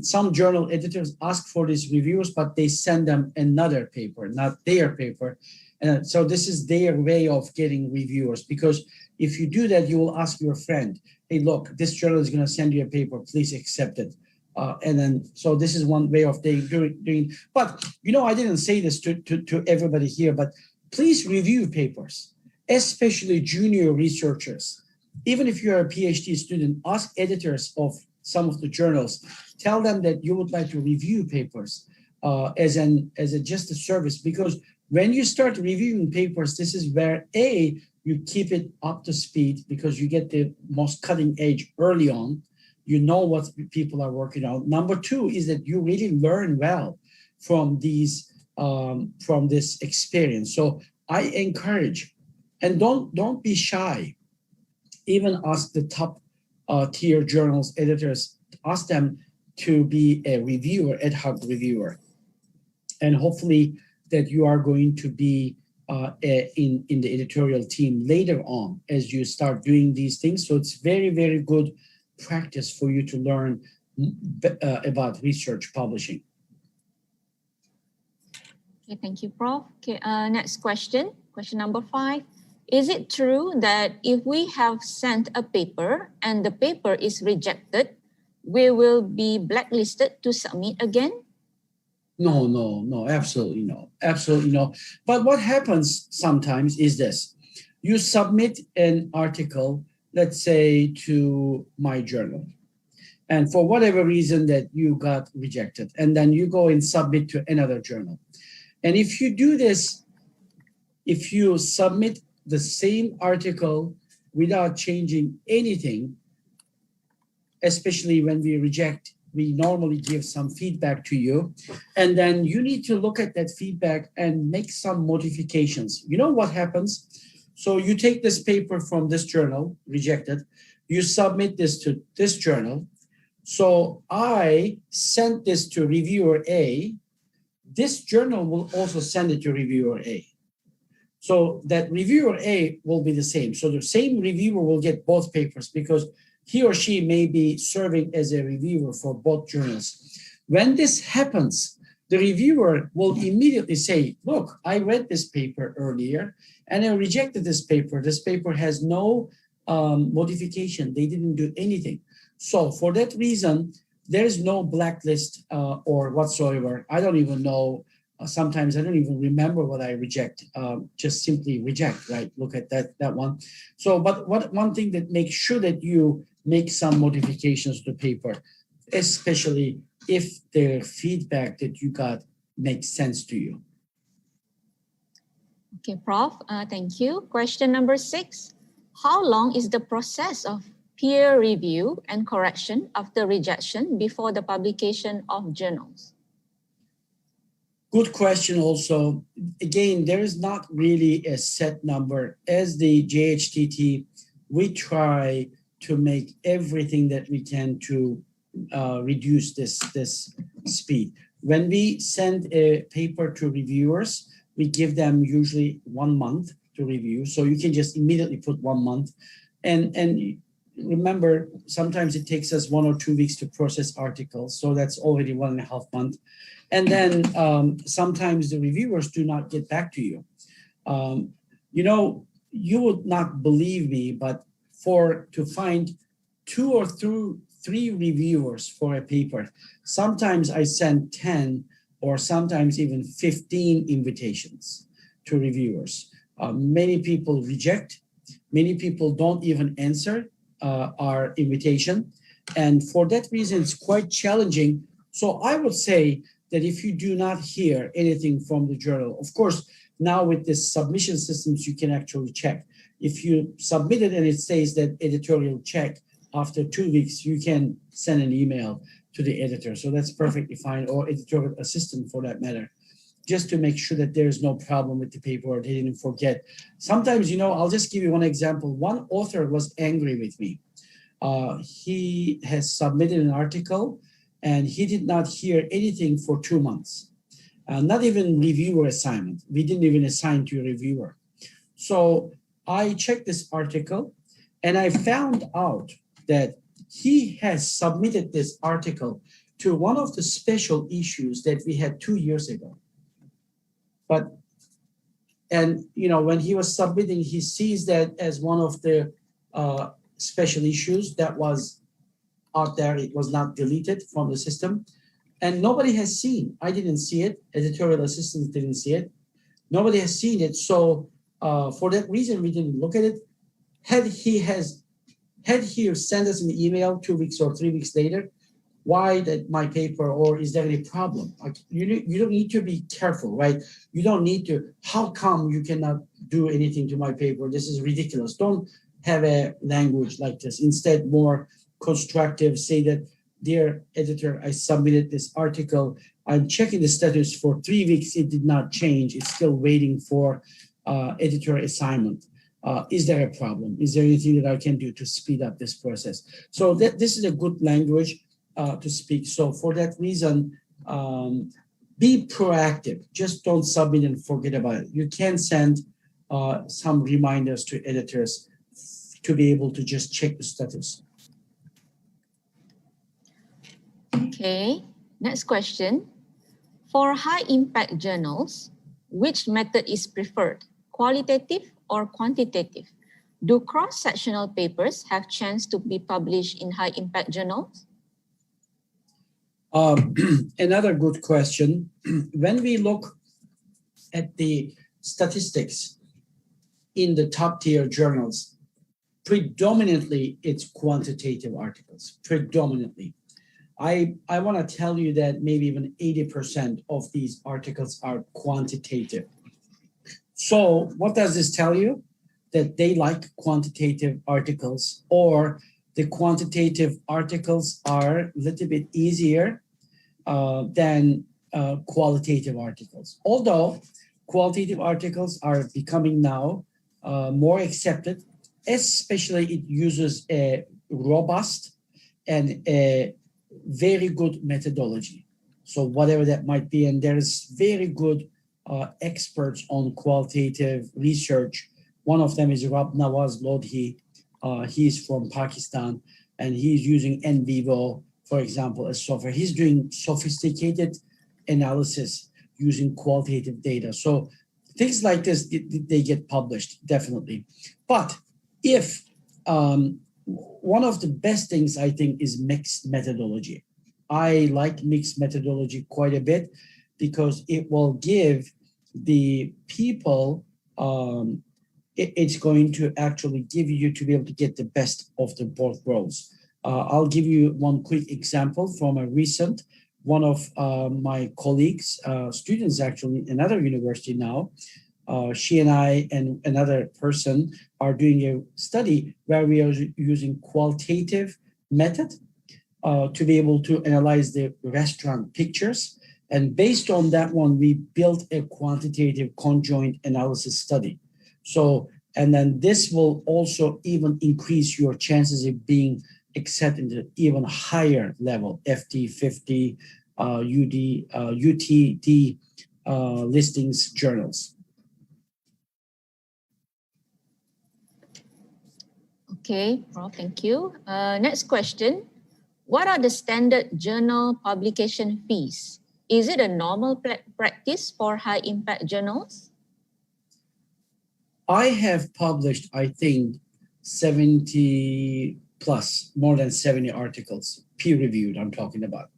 some journal editors ask for these reviews, but they send them another paper, not their paper. And so this is their way of getting reviewers, because if you do that, you will ask your friend, hey, look, this journal is going to send you a paper, please accept it. And then, so this is one way of doing. But, I didn't say this to everybody here, but please review papers, especially junior researchers. Even if you're a PhD student, ask editors of some of the journals, tell them that you would like to review papers as just a service, because when you start reviewing papers, this is where you keep it up to speed because you get the most cutting edge early on. You know what people are working on. Number two is that you really learn well from from this experience. So I encourage, and don't be shy. Even ask the top tier journals editors, ask them to be a reviewer, ad hoc reviewer, and hopefully that you are going to be in the editorial team later on as you start doing these things. So it's very, very good practice for you to learn about research publishing. Okay, thank you, Prof. Okay, next question, question number 5. Is it true that if we have sent a paper and the paper is rejected, we will be blacklisted to submit again? No, absolutely no, absolutely no. But what happens sometimes is this. You submit an article, let's say, to my journal, and for whatever reason that you got rejected, and then you go and submit to another journal. And if you do this, if you submit the same article without changing anything, especially when we reject, we normally give some feedback to you, and then you need to look at that feedback and make some modifications. You know what happens? So you take this paper from this journal, rejected, you submit this to this journal. So I sent this to reviewer A. This journal will also send it to reviewer A. So that reviewer A will be the same. So the same reviewer will get both papers because he or she may be serving as a reviewer for both journals. When this happens, the reviewer will immediately say, look, I read this paper earlier and I rejected this paper. This paper has no modification. They didn't do anything. So for that reason, there is no blacklist or whatsoever. I don't even know. Sometimes I don't even remember what I reject, just simply reject, right? Look at that one. So, but one thing that makes sure that you make some modifications to the paper, especially if the feedback that you got makes sense to you. Okay, Prof, thank you. Question number 6. How long is the process of peer review and correction after rejection before the publication of journals? Good question also. Again, there is not really a set number. As the JHTT, we try to make everything that we can to reduce this speed. When we send a paper to reviewers, we give them usually 1 month to review. So you can just immediately put 1 month. And remember, sometimes it takes us 1 or 2 weeks to process articles. So that's already 1.5 months. And then sometimes the reviewers do not get back to you. You know, you would not believe me, but to find 2 or 3 reviewers for a paper, sometimes I send 10 or sometimes even 15 invitations to reviewers. Many people reject. Many people don't even answer our invitation. And for that reason, it's quite challenging. So I would say that if you do not hear anything from the journal, of course, now with this submission systems, you can actually check. If you submit it and it says that editorial check, after 2 weeks, you can send an email to the editor. So that's perfectly fine, or editorial assistant for that matter, just to make sure that there's no problem with the paper or they didn't forget. Sometimes, you know, I'll just give you one example. One author was angry with me. He has submitted an article and he did not hear anything for 2 months. Not even reviewer assignment. We didn't even assign to a reviewer. So I checked this article and I found out that he has submitted this article to one of the special issues that we had 2 years ago. And you know, when he was submitting, he sees that as one of the special issues that was out there. It was not deleted from the system. And nobody has seen. I didn't see it. Editorial assistants didn't see it. Nobody has seen it. So for that reason, we didn't look at it. Had he sent us an email 2 weeks or 3 weeks later, why that my paper, or is there any problem? Like, you don't need to be careful, right? You don't need to, how come you cannot do anything to my paper? This is ridiculous. Don't have a language like this. Instead, more constructive, say that, dear editor, I submitted this article. I'm checking the status for 3 weeks. It did not change. It's still waiting for editor assignment. Is there a problem? Is there anything that I can do to speed up this process? So this is a good language to speak. So for that reason, be proactive. Just don't submit and forget about it. You can send some reminders to editors to be able to just check the status. Okay, next question. For high impact journals, which method is preferred, qualitative or quantitative? Do cross-sectional papers have chance to be published in high impact journals? Another good question. When we look at the statistics in the top tier journals, predominantly it's quantitative articles, predominantly. I want to tell you that maybe even 80% of these articles are quantitative. So what does this tell you? That they like quantitative articles, or the quantitative articles are a little bit easier than qualitative articles. Although qualitative articles are becoming now more accepted, especially it uses a robust and a very good methodology. So whatever that might be, and there's very good experts on qualitative research. One of them is Rob Nawaz Lodhi. He's from Pakistan, and he's using NVivo, for example, as software. He's doing sophisticated analysis using qualitative data. So things like this, they get published, definitely. But if one of the best things, I think, is mixed methodology. I like mixed methodology quite a bit because it will give the people, it's going to actually give you to be able to get the best of the both worlds. I'll give you one quick example from a recent, one of my colleagues, students actually, another university now, she and I and another person are doing a study where we are using qualitative method to be able to analyze the restaurant pictures. And based on that one, we built a quantitative conjoint analysis study. So, and then this will also even increase your chances of being accepted into even higher level, FT, 50, UTD listings journals. Okay, Prof, thank you. Next question. What are the standard journal publication fees? Is it a normal practice for high impact journals? I have published, I think, 70 plus, more than 70 articles, peer reviewed, I'm talking about.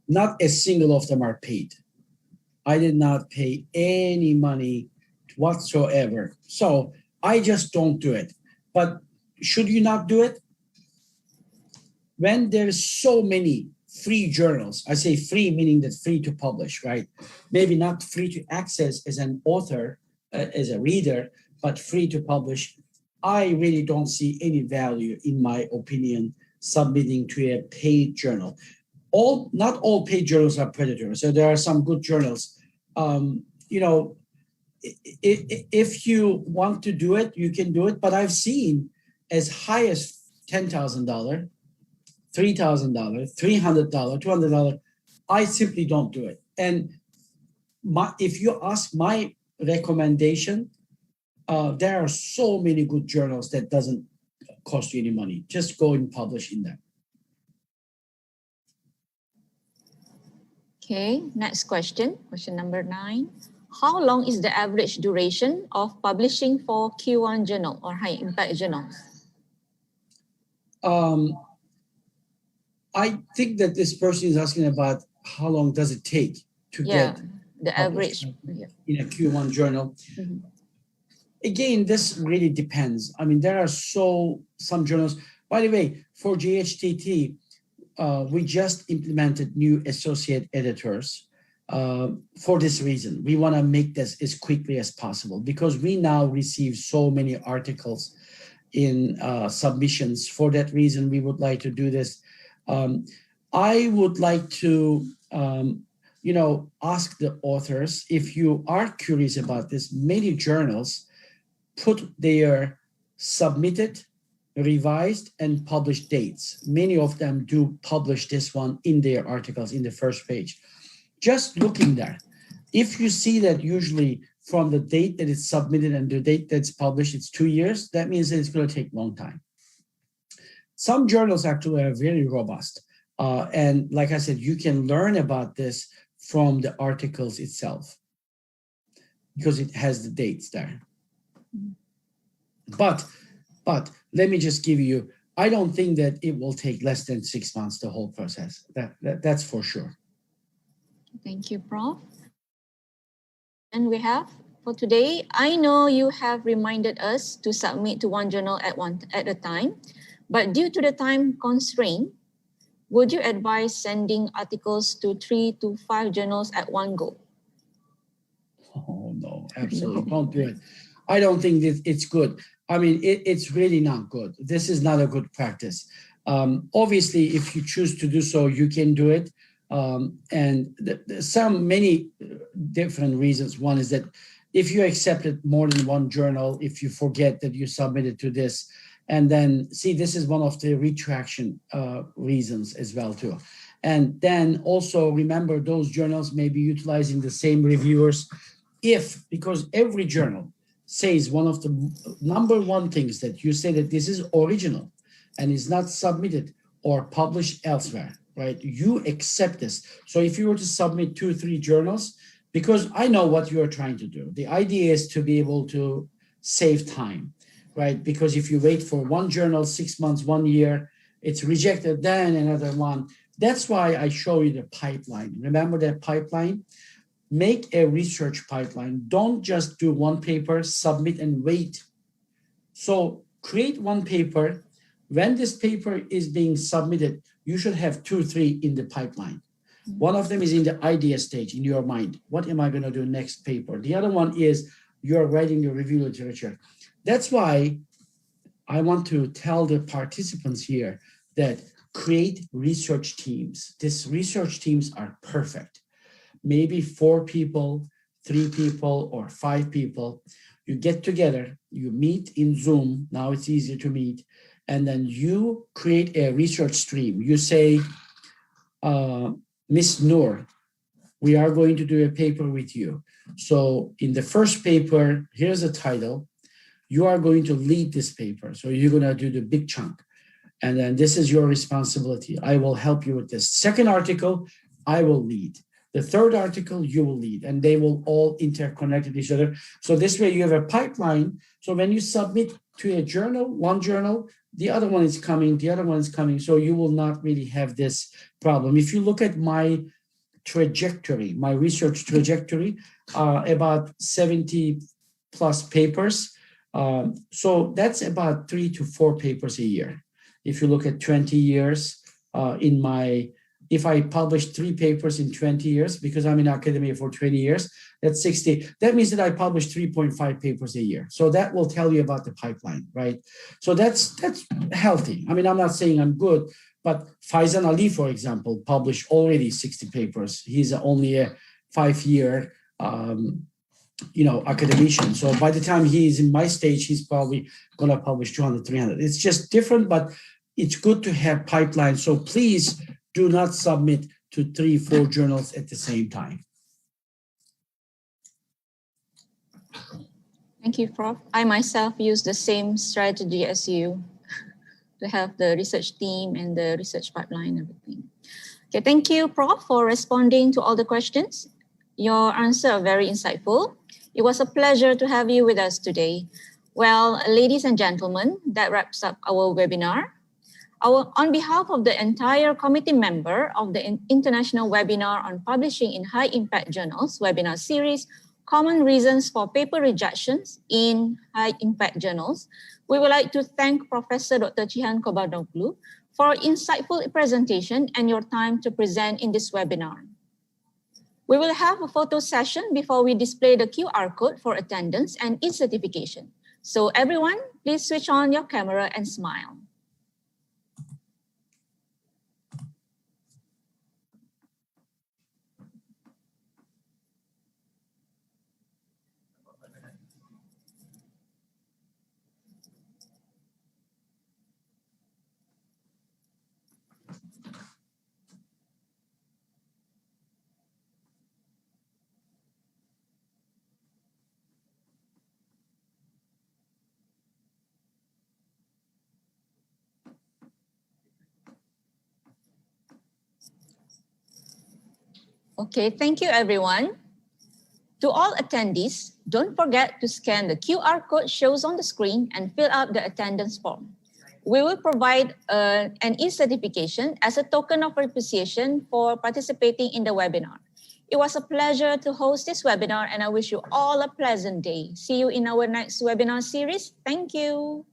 Not a single of them are paid. I did not pay any money whatsoever. So I just don't do it. But should you not do it? When there's so many free journals, I say free meaning that free to publish, right? Maybe not free to access as an author, as a reader, but free to publish. I really don't see any value, in my opinion, submitting to a paid journal. Not all paid journals are predators. So there are some good journals. You know, if you want to do it, you can do it. But I've seen as high as $10,000, $3,000, $300, $200. I simply don't do it. And if you ask my recommendation, there are so many good journals that doesn't cost you any money. Just go and publish in them. Okay, next question, question number 9. How long is the average duration of publishing for Q1 journal or high impact journals? I think that this person is asking about how long does it take to get The average. In a Q1 journal. Again, this really depends. I mean, there are some journals. By the way, for JHTT, we just implemented new associate editors for this reason. We want to make this as quickly as possible because we now receive so many articles in submissions. For that reason, we would like to do this. I would like to, ask the authors, if you are curious about this, many journals put their submitted, revised, and published dates. Many of them do publish this one in their articles in the first page. Just looking there, if you see that usually from the date that it's submitted and the date that's published, it's 2 years, that means that it's going to take a long time. Some journals actually are very robust. And like I said, you can learn about this from the articles itself because it has the dates there. But let me just give you, I don't think that it will take less than 6 months, the whole process. That's for sure. Thank you, Prof. And we have for today, I know you have reminded us to submit to one journal at a time, but due to the time constraint, would you advise sending articles to 3 to 5 journals at one go? Oh, no, absolutely. Don't do it. I don't think that it's good. I mean, it's really not good. This is not a good practice. Obviously, if you choose to do so, you can do it. And many different reasons. One is that if you accepted more than one journal, if you forget that you submitted to this, and then see, this is one of the retraction reasons as well too. And then also remember those journals may be utilizing the same reviewers because every journal says one of the number one things that you say that this is original and is not submitted or published elsewhere, right? You accept this. So if you were to submit 2 or 3 journals, because I know what you're trying to do. The idea is to be able to save time, right? Because if you wait for one journal, 6 months, 1 year, it's rejected, then another one. That's why I show you the pipeline. Remember that pipeline? Make a research pipeline. Don't just do one paper, submit and wait. So create one paper. When this paper is being submitted, you should have 2 or 3 in the pipeline. One of them is in the idea stage in your mind. What am I going to do next paper? The other one is you're writing your review literature. That's why I want to tell the participants here that create research teams. These research teams are perfect. Maybe 4 people, 3 people, or 5 people. You get together, you meet in Zoom. Now it's easier to meet. And then you create a research stream. You say, Miss Noor, we are going to do a paper with you. So in the first paper, here's a title. You are going to lead this paper. So you're going to do the big chunk. And then this is your responsibility. I will help you with this. Second article, I will lead. The third article, you will lead. And they will all interconnect with each other. So this way you have a pipeline. So when you submit to a journal, one journal, the other one is coming, the other one is coming. So you will not really have this problem. If you look at my trajectory, my research trajectory, about 70 plus papers. So that's about 3 to 4 papers a year. If you look at 20 years if I publish 3 papers in 20 years, because I'm in academia for 20 years, that's 60. That means that I publish 3.5 papers a year. So that will tell you about the pipeline, right? So that's healthy. I mean, I'm not saying I'm good, but Faizan Ali, for example, published already 60 papers. He's only a 5-year, academician. So by the time he's in my stage, he's probably going to publish 200, 300. It's just different, but it's good to have pipelines. So please do not submit to 3, 4 journals at the same time. Thank you, Prof. I myself use the same strategy as you to have the research team and the research pipeline and everything. Okay, thank you, Prof, for responding to all the questions. Your answers are very insightful. It was a pleasure to have you with us today. Well, ladies and gentlemen, that wraps up our webinar. On behalf of the entire committee member of the International Webinar on Publishing in High Impact Journals webinar series, Common Reasons for Paper Rejections in High Impact Journals, we would like to thank Professor Dr. Cihan Kobaroglu for insightful presentation and your time to present in this webinar. We will have a photo session before we display the QR code for attendance and e-certification. So everyone, please switch on your camera and smile. Okay, thank you everyone. To all attendees, don't forget to scan the QR code shows on the screen and fill out the attendance form. We will provide an e-certification as a token of appreciation for participating in the webinar. It was a pleasure to host this webinar and I wish you all a pleasant day. See you in our next webinar series. Thank you.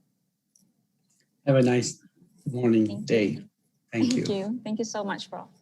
Have a nice morning, day. Thank you. Thank you so much, Prof.